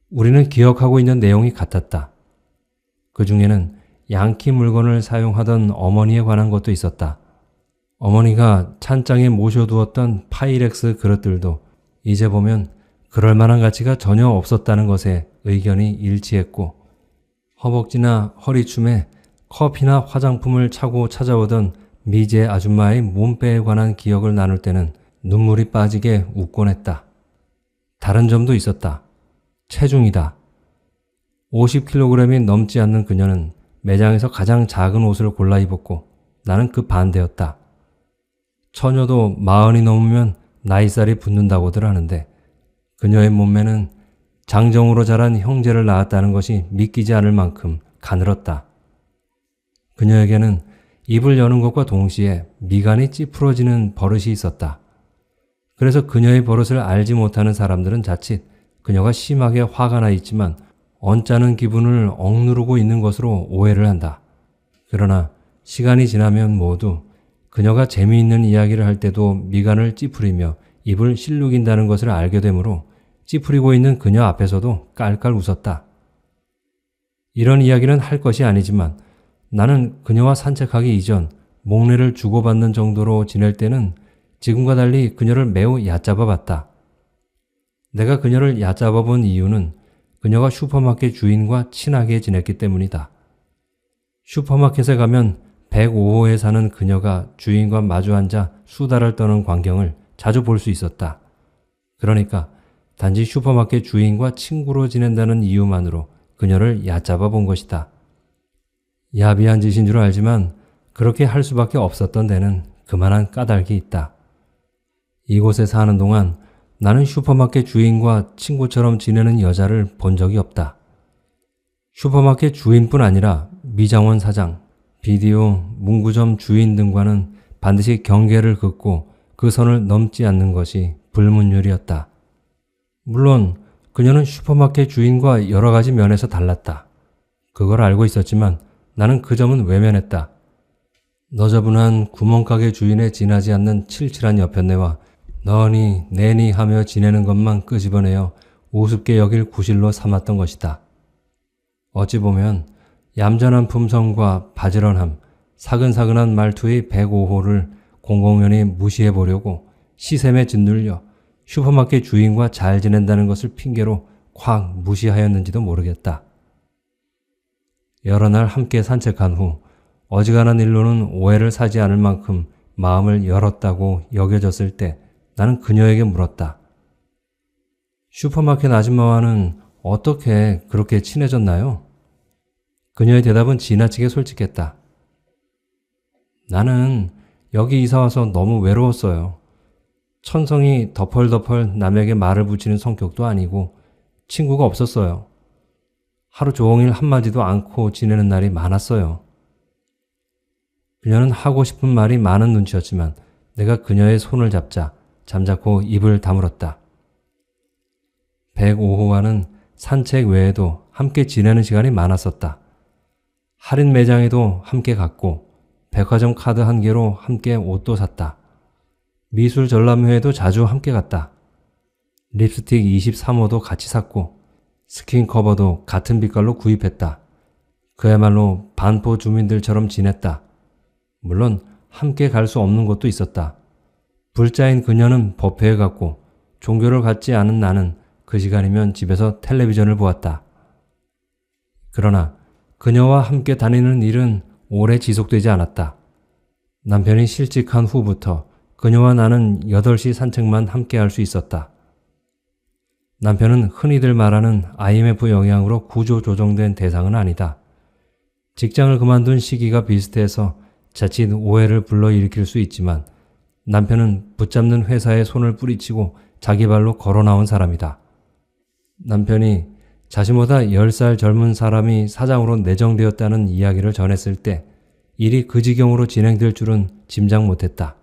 우리는 기억하고 있는 내용이 같았다. 그 중에는 양키 물건을 사용하던 어머니에 관한 것도 있었다. 어머니가 찬장에 모셔두었던 파이렉스 그릇들도 이제 보면 그럴 만한 가치가 전혀 없었다는 것에 의견이 일치했고 허벅지나 허리춤에 커피나 화장품을 차고 찾아오던 미제 아줌마의 몸빼에 관한 기억을 나눌 때는 눈물이 빠지게 웃곤 했다. 다른 점도 있었다. 체중이다. 50kg이 넘지 않는 그녀는 매장에서 가장 작은 옷을 골라 입었고 나는 그 반대였다. 처녀도 40이 넘으면 나이살이 붙는다고들 하는데 그녀의 몸매는 장정으로 자란 형제를 낳았다는 것이 믿기지 않을 만큼 가늘었다. 그녀에게는 입을 여는 것과 동시에 미간이 찌푸러지는 버릇이 있었다. 그래서 그녀의 버릇을 알지 못하는 사람들은 자칫 그녀가 심하게 화가 나 있지만 언짢은 기분을 억누르고 있는 것으로 오해를 한다. 그러나 시간이 지나면 모두 그녀가 재미있는 이야기를 할 때도 미간을 찌푸리며 입을 실룩인다는 것을 알게 되므로 찌푸리고 있는 그녀 앞에서도 깔깔 웃었다. 이런 이야기는 할 것이 아니지만 나는 그녀와 산책하기 이전 목례를 주고받는 정도로 지낼 때는 지금과 달리 그녀를 매우 얕잡아 봤다. 내가 그녀를 얕잡아 본 이유는 그녀가 슈퍼마켓 주인과 친하게 지냈기 때문이다. 슈퍼마켓에 가면 105호에 사는 그녀가 주인과 마주 앉아 수다를 떠는 광경을 자주 볼 수 있었다. 그러니까 단지 슈퍼마켓 주인과 친구로 지낸다는 이유만으로 그녀를 얕잡아 본 것이다. 야비한 짓인 줄 알지만 그렇게 할 수밖에 없었던 데는 그만한 까닭이 있다. 이곳에 사는 동안 나는 슈퍼마켓 주인과 친구처럼 지내는 여자를 본 적이 없다. 슈퍼마켓 주인뿐 아니라 미장원 사장, 비디오, 문구점 주인 등과는 반드시 경계를 긋고 그 선을 넘지 않는 것이 불문율이었다. 물론 그녀는 슈퍼마켓 주인과 여러 가지 면에서 달랐다. 그걸 알고 있었지만 나는 그 점은 외면했다. 너저분한 구멍가게 주인에 지나지 않는 칠칠한 여편네와 너니 내니 하며 지내는 것만 끄집어내어 우습게 여길 구실로 삼았던 것이다. 어찌 보면 얌전한 품성과 바지런함, 사근사근한 말투의 105호를 공공연히 무시해보려고 시샘에 짓눌려 슈퍼마켓 주인과 잘 지낸다는 것을 핑계로 콱 무시하였는지도 모르겠다. 여러 날 함께 산책한 후 어지간한 일로는 오해를 사지 않을 만큼 마음을 열었다고 여겨졌을 때 나는 그녀에게 물었다. 슈퍼마켓 아줌마와는 어떻게 그렇게 친해졌나요? 그녀의 대답은 지나치게 솔직했다. 나는 여기 이사와서 너무 외로웠어요. 천성이 덮얼덮얼 남에게 말을 붙이는 성격도 아니고 친구가 없었어요. 하루 종일 한마디도 않고 지내는 날이 많았어요. 그녀는 하고 싶은 말이 많은 눈치였지만 내가 그녀의 손을 잡자 잠자코 입을 다물었다. 105호와는 산책 외에도 함께 지내는 시간이 많았었다. 할인 매장에도 함께 갔고 백화점 카드 한 개로 함께 옷도 샀다. 미술 전람회에도 자주 함께 갔다. 립스틱 23호도 같이 샀고 스킨 커버도 같은 빛깔로 구입했다. 그야말로 반포 주민들처럼 지냈다. 물론 함께 갈 수 없는 곳도 있었다. 불자인 그녀는 법회에 갔고 종교를 갖지 않은 나는 그 시간이면 집에서 텔레비전을 보았다. 그러나 그녀와 함께 다니는 일은 오래 지속되지 않았다. 남편이 실직한 후부터 그녀와 나는 8시 산책만 함께 할 수 있었다. 남편은 흔히들 말하는 IMF 영향으로 구조조정된 대상은 아니다. 직장을 그만둔 시기가 비슷해서 자칫 오해를 불러일으킬 수 있지만 남편은 붙잡는 회사에 손을 뿌리치고 자기 발로 걸어 나온 사람이다. 남편이 자신보다 10살 젊은 사람이 사장으로 내정되었다는 이야기를 전했을 때 일이 그 지경으로 진행될 줄은 짐작 못했다.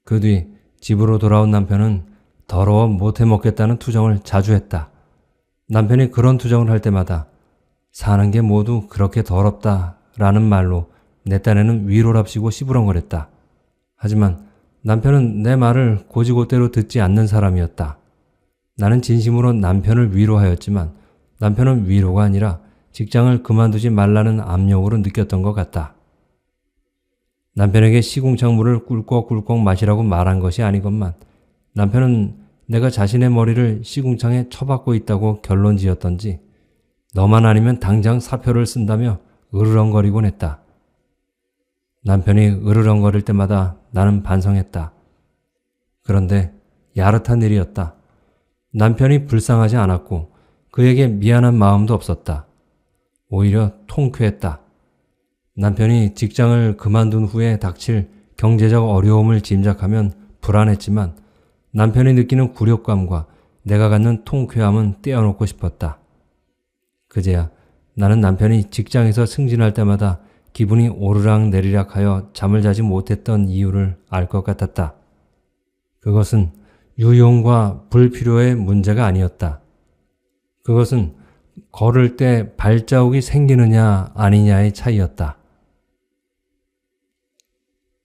그 뒤 집으로 돌아온 남편은 더러워 못해 먹겠다는 투정을 자주 했다. 남편이 그런 투정을 할 때마다 사는 게 모두 그렇게 더럽다 라는 말로 내 딴에는 위로랍시고 시부렁거렸다. 하지만 남편은 내 말을 고지고대로 듣지 않는 사람이었다. 나는 진심으로 남편을 위로하였지만 남편은 위로가 아니라 직장을 그만두지 말라는 압력으로 느꼈던 것 같다. 남편에게 시궁창물을 꿀꺽꿀꺽 마시라고 말한 것이 아니건만 남편은 내가 자신의 머리를 시궁창에 쳐박고 있다고 결론지었던지 너만 아니면 당장 사표를 쓴다며 으르렁거리곤 했다. 남편이 으르렁거릴 때마다 나는 반성했다. 그런데 야릇한 일이었다. 남편이 불쌍하지 않았고 그에게 미안한 마음도 없었다. 오히려 통쾌했다. 남편이 직장을 그만둔 후에 닥칠 경제적 어려움을 짐작하면 불안했지만 남편이 느끼는 굴욕감과 내가 갖는 통쾌함은 떼어놓고 싶었다. 그제야 나는 남편이 직장에서 승진할 때마다 기분이 오르락 내리락하여 잠을 자지 못했던 이유를 알 것 같았다. 그것은 유용과 불필요의 문제가 아니었다. 그것은 걸을 때 발자국이 생기느냐 아니냐의 차이였다.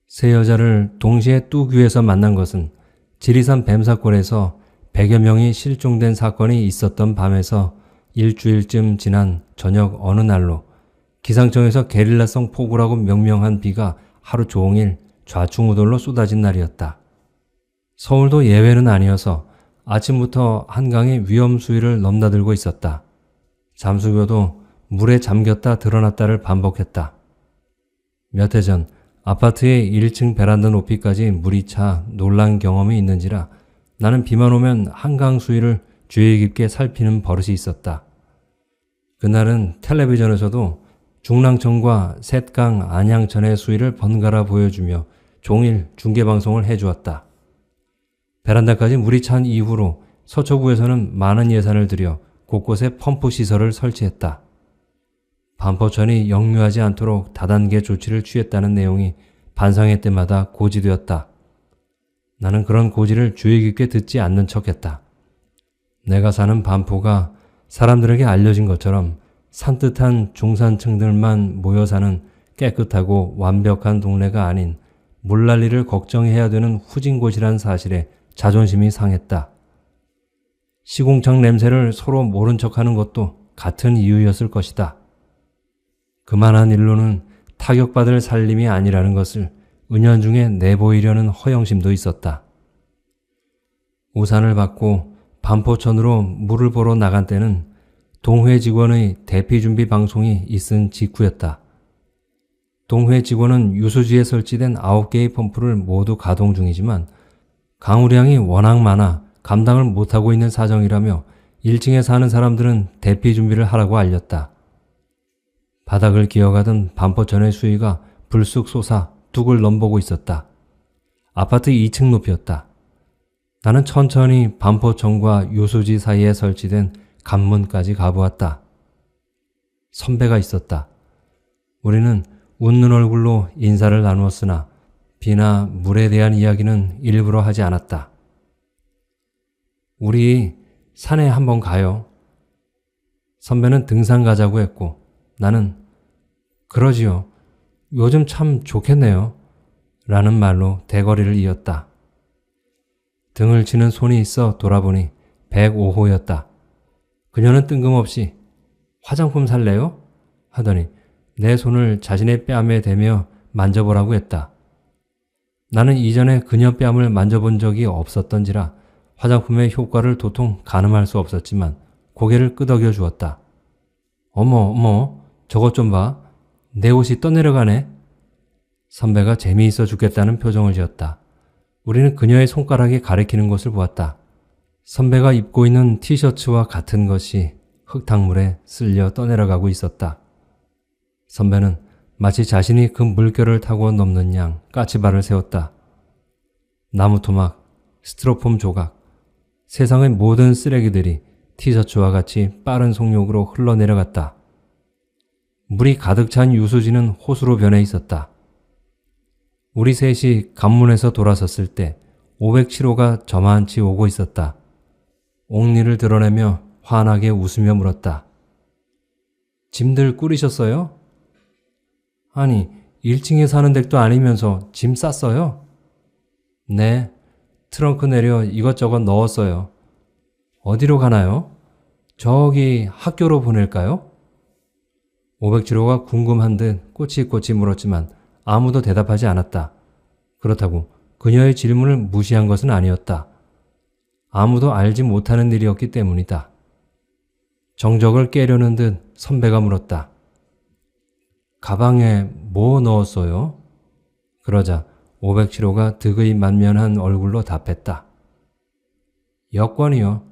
세 여자를 동시에 뚝 위에서 만난 것은 지리산 뱀사골에서 100여 명이 실종된 사건이 있었던 밤에서 일주일쯤 지난 저녁 어느 날로 기상청에서 게릴라성 폭우라고 명명한 비가 하루 종일 좌충우돌로 쏟아진 날이었다. 서울도 예외는 아니어서 아침부터 한강의 위험 수위를 넘나들고 있었다. 잠수교도 물에 잠겼다 드러났다를 반복했다. 몇 해 전 아파트의 1층 베란다 높이까지 물이 차 놀란 경험이 있는지라 나는 비만 오면 한강 수위를 주의 깊게 살피는 버릇이 있었다. 그날은 텔레비전에서도 중랑천과 셋강 안양천의 수위를 번갈아 보여주며 종일 중계방송을 해주었다. 베란다까지 물이 찬 이후로 서초구에서는 많은 예산을 들여 곳곳에 펌프 시설을 설치했다. 반포천이 역류하지 않도록 다단계 조치를 취했다는 내용이 반상회 때마다 고지되었다. 나는 그런 고지를 주의 깊게 듣지 않는 척했다. 내가 사는 반포가 사람들에게 알려진 것처럼 산뜻한 중산층들만 모여 사는 깨끗하고 완벽한 동네가 아닌 물난리를 걱정해야 되는 후진 곳이란 사실에 자존심이 상했다. 시궁창 냄새를 서로 모른 척하는 것도 같은 이유였을 것이다. 그만한 일로는 타격받을 살림이 아니라는 것을 은연중에 내보이려는 허영심도 있었다. 우산을 받고 반포천으로 물을 보러 나간 때는 동회 직원의 대피준비 방송이 있은 직후였다. 동회 직원은 유수지에 설치된 9개의 펌프를 모두 가동 중이지만 강우량이 워낙 많아 감당을 못하고 있는 사정이라며 1층에 사는 사람들은 대피 준비를 하라고 알렸다. 바닥을 기어가던 반포천의 수위가 불쑥 솟아 뚝을 넘보고 있었다. 아파트 2층 높이였다. 나는 천천히 반포천과 유수지 사이에 설치된 관문까지 가보았다. 선배가 있었다. 우리는 웃는 얼굴로 인사를 나누었으나 비나 물에 대한 이야기는 일부러 하지 않았다. 우리 산에 한번 가요. 선배는 등산 가자고 했고 나는 그러지요. 요즘 참 좋겠네요. 라는 말로 대거리를 이었다. 등을 치는 손이 있어 돌아보니 105호였다. 그녀는 뜬금없이 화장품 살래요? 하더니 내 손을 자신의 뺨에 대며 만져보라고 했다. 나는 이전에 그녀 뺨을 만져본 적이 없었던지라 화장품의 효과를 도통 가늠할 수 없었지만 고개를 끄덕여 주었다. 어머, 저것 좀 봐. 내 옷이 떠내려가네. 선배가 재미있어 죽겠다는 표정을 지었다. 우리는 그녀의 손가락이 가리키는 것을 보았다. 선배가 입고 있는 티셔츠와 같은 것이 흙탕물에 쓸려 떠내려가고 있었다. 선배는 마치 자신이 그 물결을 타고 넘는 양 까치발을 세웠다. 나무 토막, 스티로폼 조각, 세상의 모든 쓰레기들이 티셔츠와 같이 빠른 속력으로 흘러내려갔다. 물이 가득 찬 유수지는 호수로 변해 있었다. 우리 셋이 관문에서 돌아섰을 때 507호가 저만치 오고 있었다. 옥니를 드러내며 환하게 웃으며 물었다. 짐들 꾸리셨어요? 아니, 1층에 사는 댁도 아니면서 짐 쌌어요? 네, 트렁크 내려 이것저것 넣었어요. 어디로 가나요? 저기 학교로 보낼까요? 507호가 궁금한 듯 꼬치꼬치 물었지만 아무도 대답하지 않았다. 그렇다고 그녀의 질문을 무시한 것은 아니었다. 아무도 알지 못하는 일이었기 때문이다. 정적을 깨려는 듯 선배가 물었다. 가방에 뭐 넣었어요? 그러자 507호가 득의 만면한 얼굴로 답했다. 여권이요.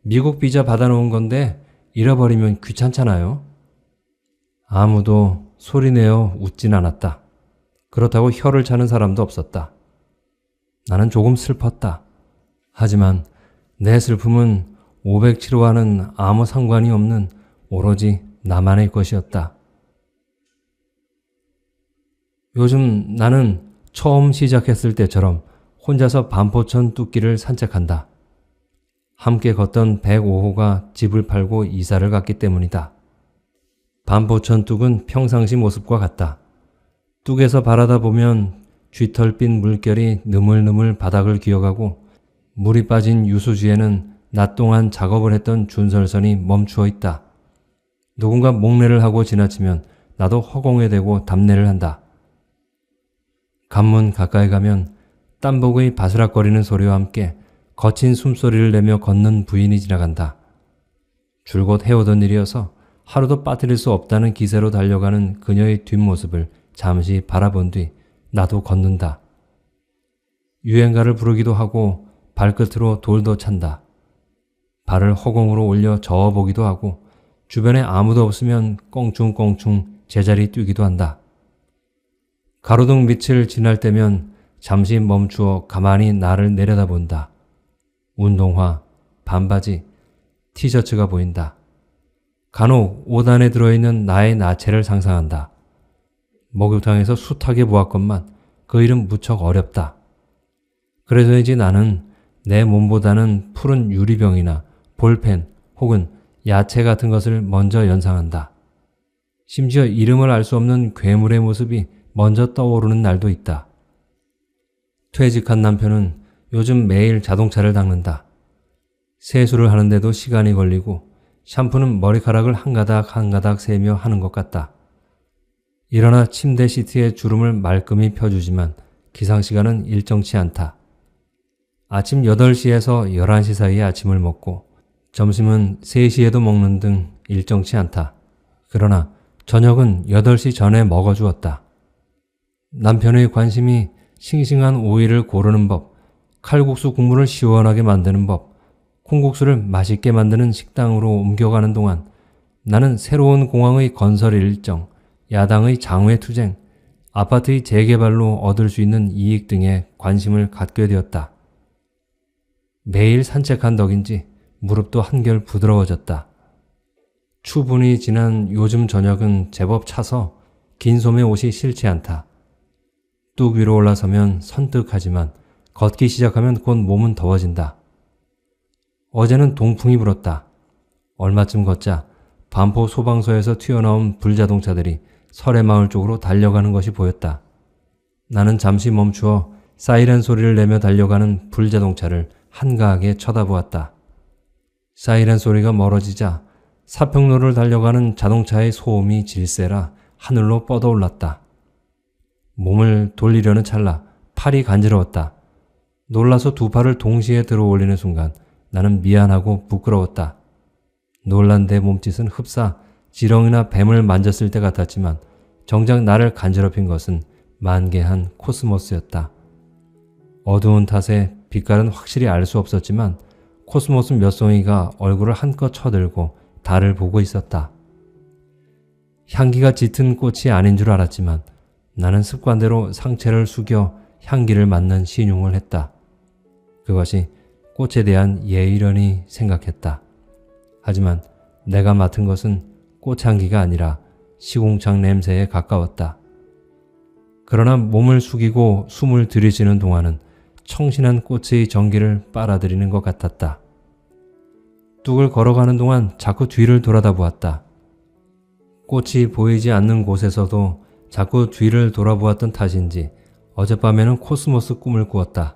미국 비자 받아놓은 건데 잃어버리면 귀찮잖아요. 아무도 소리내어 웃진 않았다. 그렇다고 혀를 차는 사람도 없었다. 나는 조금 슬펐다. 하지만 내 슬픔은 507호와는 아무 상관이 없는 오로지 나만의 것이었다. 요즘 나는 처음 시작했을 때처럼 혼자서 반포천 뚝길을 산책한다. 함께 걷던 105호가 집을 팔고 이사를 갔기 때문이다. 반포천 뚝은 평상시 모습과 같다. 뚝에서 바라다 보면 쥐털빛 물결이 느물느물 바닥을 기어가고 물이 빠진 유수지에는 낮 동안 작업을 했던 준설선이 멈추어 있다. 누군가 목례를 하고 지나치면 나도 허공에 대고 답례를 한다. 관문 가까이 가면 땀복의 바스락거리는 소리와 함께 거친 숨소리를 내며 걷는 부인이 지나간다. 줄곧 해오던 일이어서 하루도 빠뜨릴 수 없다는 기세로 달려가는 그녀의 뒷모습을 잠시 바라본 뒤 나도 걷는다. 유행가를 부르기도 하고 발끝으로 돌도 찬다. 발을 허공으로 올려 저어보기도 하고 주변에 아무도 없으면 껑충껑충 제자리 뛰기도 한다. 가로등 밑을 지날 때면 잠시 멈추어 가만히 나를 내려다본다. 운동화, 반바지, 티셔츠가 보인다. 간혹 옷 안에 들어있는 나의 나체를 상상한다. 목욕탕에서 숱하게 보았건만 그 일은 무척 어렵다. 그래서인지 나는 내 몸보다는 푸른 유리병이나 볼펜 혹은 야채 같은 것을 먼저 연상한다. 심지어 이름을 알 수 없는 괴물의 모습이 먼저 떠오르는 날도 있다. 퇴직한 남편은 요즘 매일 자동차를 닦는다. 세수를 하는데도 시간이 걸리고 샴푸는 머리카락을 한 가닥 한 가닥 세며 하는 것 같다. 일어나 침대 시트에 주름을 말끔히 펴주지만 기상시간은 일정치 않다. 아침 8시에서 11시 사이에 아침을 먹고 점심은 3시에도 먹는 등 일정치 않다. 그러나 저녁은 8시 전에 먹어주었다. 남편의 관심이 싱싱한 오이를 고르는 법, 칼국수 국물을 시원하게 만드는 법, 콩국수를 맛있게 만드는 식당으로 옮겨가는 동안 나는 새로운 공항의 건설 일정, 야당의 장외 투쟁, 아파트의 재개발로 얻을 수 있는 이익 등에 관심을 갖게 되었다. 매일 산책한 덕인지 무릎도 한결 부드러워졌다. 추분이 지난 요즘 저녁은 제법 차서 긴 소매 옷이 싫지 않다. 뚝 위로 올라서면 선뜩하지만 걷기 시작하면 곧 몸은 더워진다. 어제는 동풍이 불었다. 얼마쯤 걷자 반포 소방서에서 튀어나온 불자동차들이 설해마을 쪽으로 달려가는 것이 보였다. 나는 잠시 멈추어 사이렌 소리를 내며 달려가는 불자동차를 한가하게 쳐다보았다. 사이렌 소리가 멀어지자 사평로를 달려가는 자동차의 소음이 질세라 하늘로 뻗어올랐다. 몸을 돌리려는 찰나 팔이 간지러웠다. 놀라서 두 팔을 동시에 들어 올리는 순간 나는 미안하고 부끄러웠다. 놀란 내 몸짓은 흡사 지렁이나 뱀을 만졌을 때 같았지만 정작 나를 간지럽힌 것은 만개한 코스모스였다. 어두운 탓에 빛깔은 확실히 알 수 없었지만 코스모스 몇 송이가 얼굴을 한껏 쳐들고 달을 보고 있었다. 향기가 짙은 꽃이 아닌 줄 알았지만 나는 습관대로 상체를 숙여 향기를 맡는 신용을 했다. 그것이 꽃에 대한 예의려니 생각했다. 하지만 내가 맡은 것은 꽃향기가 아니라 시궁창 냄새에 가까웠다. 그러나 몸을 숙이고 숨을 들이쉬는 동안은 청신한 꽃의 전기를 빨아들이는 것 같았다. 뚝을 걸어가는 동안 자꾸 뒤를 돌아다보았다. 꽃이 보이지 않는 곳에서도 자꾸 뒤를 돌아보았던 탓인지 어젯밤에는 코스모스 꿈을 꾸었다.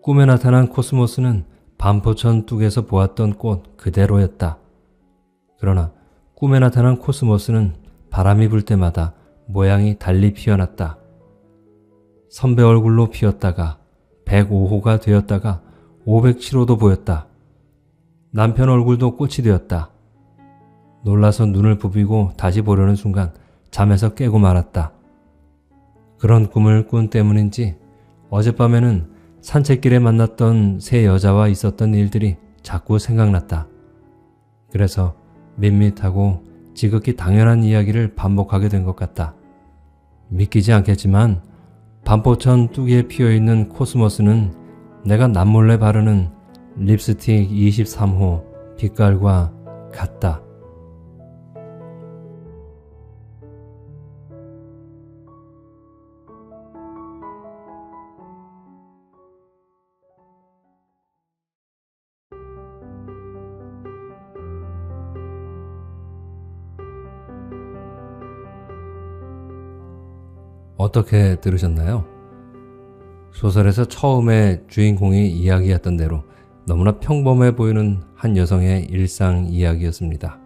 꿈에 나타난 코스모스는 반포천 뚝에서 보았던 꽃 그대로였다. 그러나 꿈에 나타난 코스모스는 바람이 불 때마다 모양이 달리 피어났다. 선배 얼굴로 피었다가 105호가 되었다가 507호도 보였다. 남편 얼굴도 꽃이 되었다. 놀라서 눈을 부비고 다시 보려는 순간 잠에서 깨고 말았다. 그런 꿈을 꾼 때문인지 어젯밤에는 산책길에 만났던 세 여자와 있었던 일들이 자꾸 생각났다. 그래서 밋밋하고 지극히 당연한 이야기를 반복하게 된 것 같다. 믿기지 않겠지만 반포천 뚝에 피어있는 코스모스는 내가 남몰래 바르는 립스틱 23호 빛깔과 같다. 어떻게 들으셨나요? 소설에서 처음에 주인공이 이야기했던 대로 너무나 평범해 보이는 한 여성의 일상 이야기였습니다.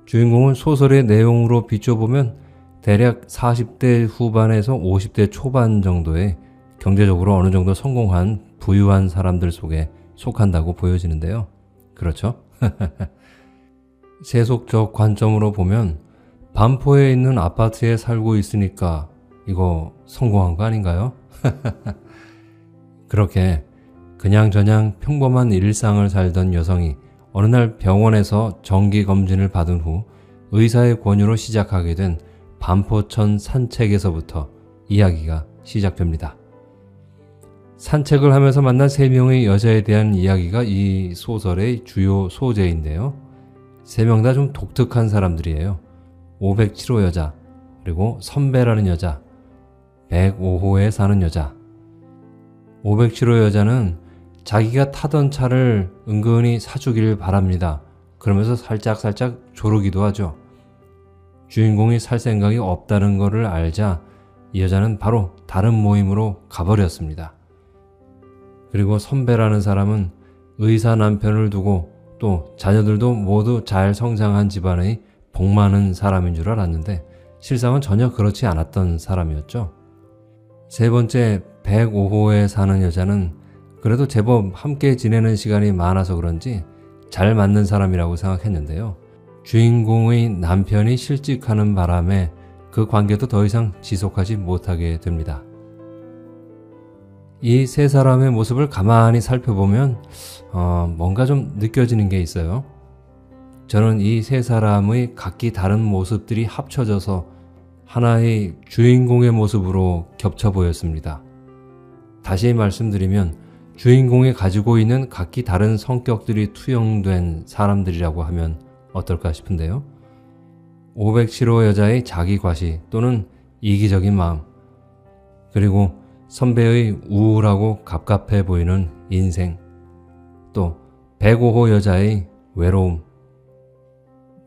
주인공은 소설의 내용으로 비춰보면 대략 40대 후반에서 50대 초반 정도의 경제적으로 어느 정도 성공한 부유한 사람들 속에 속한다고 보여지는데요. 그렇죠? 세속적 관점으로 보면 반포에 있는 아파트에 살고 있으니까 이거 성공한 거 아닌가요? 그렇게 그냥저냥 평범한 일상을 살던 여성이 어느 날 병원에서 정기검진을 받은 후 의사의 권유로 시작하게 된 반포천 산책에서부터 이야기가 시작됩니다. 산책을 하면서 만난 세 명의 여자에 대한 이야기가 이 소설의 주요 소재인데요. 세 명 다 좀 독특한 사람들이에요. 507호 여자, 그리고 선배라는 여자, 105호에 사는 여자. 507호 여자는 자기가 타던 차를 은근히 사주길 바랍니다. 그러면서 살짝 조르기도 하죠. 주인공이 살 생각이 없다는 것을 알자 이 여자는 바로 다른 모임으로 가버렸습니다. 그리고 선배라는 사람은 의사 남편을 두고 또 자녀들도 모두 잘 성장한 집안의 복 많은 사람인 줄 알았는데 실상은 전혀 그렇지 않았던 사람이었죠. 세 번째 105호에 사는 여자는 그래도 제법 함께 지내는 시간이 많아서 그런지 잘 맞는 사람이라고 생각했는데요. 주인공의 남편이 실직하는 바람에 그 관계도 더 이상 지속하지 못하게 됩니다. 이 세 사람의 모습을 가만히 살펴보면 뭔가 좀 느껴지는 게 있어요. 저는 이 세 사람의 각기 다른 모습들이 합쳐져서 하나의 주인공의 모습으로 겹쳐 보였습니다. 다시 말씀드리면 주인공이 가지고 있는 각기 다른 성격들이 투영된 사람들이라고 하면 어떨까 싶은데요. 507호 여자의 자기과시 또는 이기적인 마음, 그리고 선배의 우울하고 갑갑해 보이는 인생, 또 105호 여자의 외로움.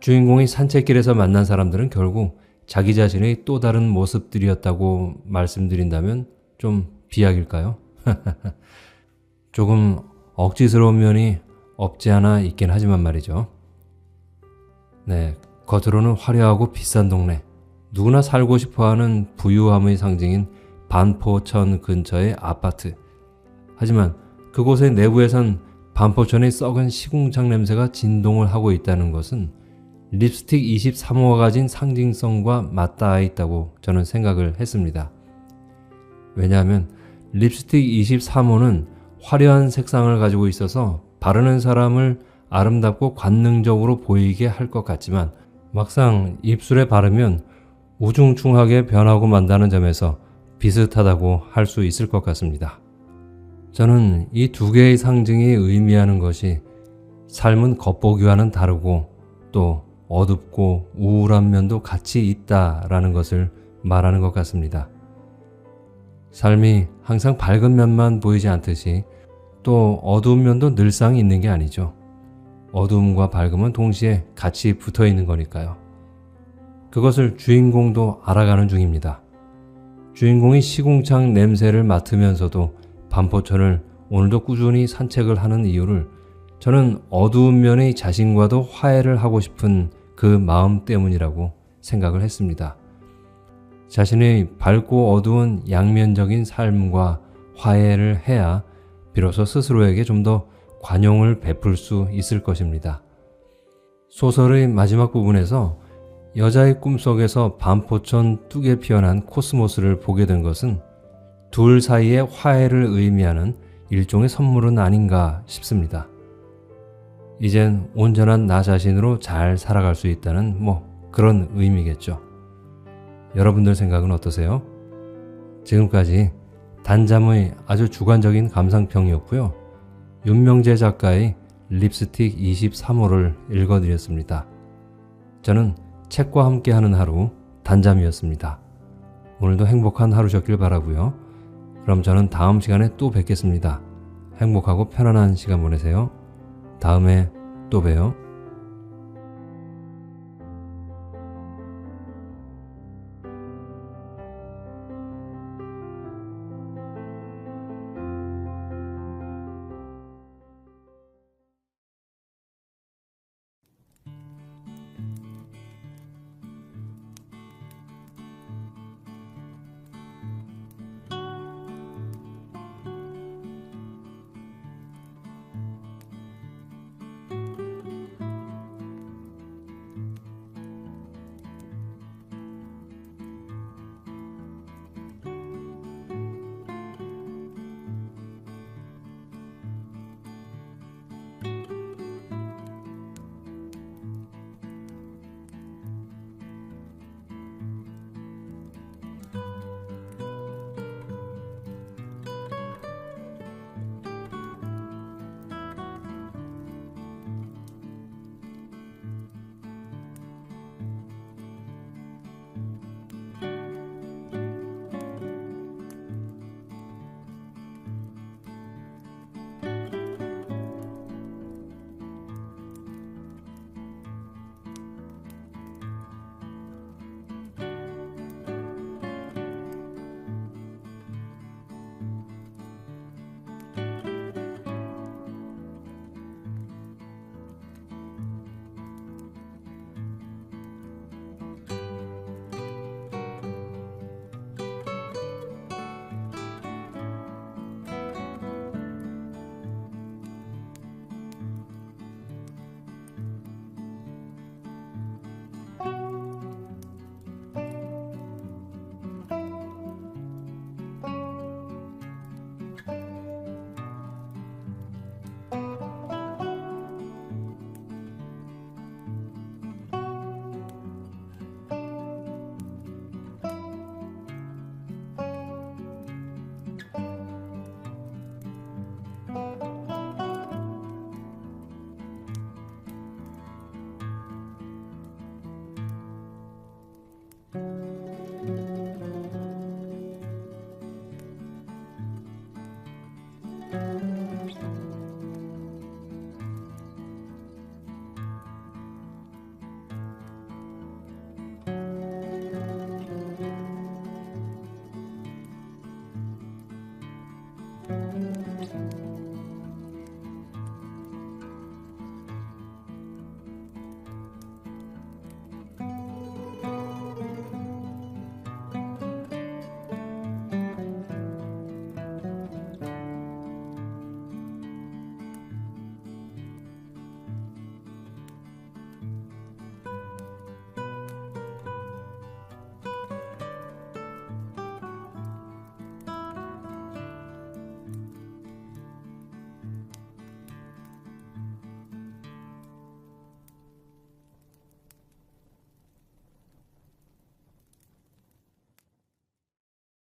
주인공이 산책길에서 만난 사람들은 결국 자기 자신의 또 다른 모습들이었다고 말씀드린다면 좀 비약일까요? 조금 억지스러운 면이 없지 않아 있긴 하지만 말이죠. 네, 겉으로는 화려하고 비싼 동네, 누구나 살고 싶어하는 부유함의 상징인 반포천 근처의 아파트. 하지만 그곳의 내부에선 반포천의 썩은 시궁창 냄새가 진동을 하고 있다는 것은 립스틱 23호가 가진 상징성과 맞닿아 있다고 저는 생각을 했습니다. 왜냐하면 립스틱 23호는 화려한 색상을 가지고 있어서 바르는 사람을 아름답고 관능적으로 보이게 할 것 같지만 막상 입술에 바르면 우중충하게 변하고 만다는 점에서 비슷하다고 할 수 있을 것 같습니다. 저는 이 두 개의 상징이 의미하는 것이 삶은 겉보기와는 다르고 또 어둡고 우울한 면도 같이 있다라는 것을 말하는 것 같습니다. 삶이 항상 밝은 면만 보이지 않듯이 또 어두운 면도 늘상 있는 게 아니죠. 어두움과 밝음은 동시에 같이 붙어 있는 거니까요. 그것을 주인공도 알아가는 중입니다. 주인공이 시궁창 냄새를 맡으면서도 반포천을 오늘도 꾸준히 산책을 하는 이유를 저는 어두운 면의 자신과도 화해를 하고 싶은 그 마음 때문이라고 생각을 했습니다. 자신의 밝고 어두운 양면적인 삶과 화해를 해야 비로소 스스로에게 좀 더 관용을 베풀 수 있을 것입니다. 소설의 마지막 부분에서 여자의 꿈속에서 반포천 뚝에 피어난 코스모스를 보게 된 것은 둘 사이의 화해를 의미하는 일종의 선물은 아닌가 싶습니다. 이젠 온전한 나 자신으로 잘 살아갈 수 있다는 그런 의미겠죠. 여러분들 생각은 어떠세요? 지금까지 단잠의 아주 주관적인 감상평이었고요. 윤명재 작가의 립스틱 23호를 읽어드렸습니다. 저는 책과 함께하는 하루 단잠이었습니다. 오늘도 행복한 하루셨길 바라고요. 그럼 저는 다음 시간에 또 뵙겠습니다. 행복하고 편안한 시간 보내세요. 다음에 또 봬요.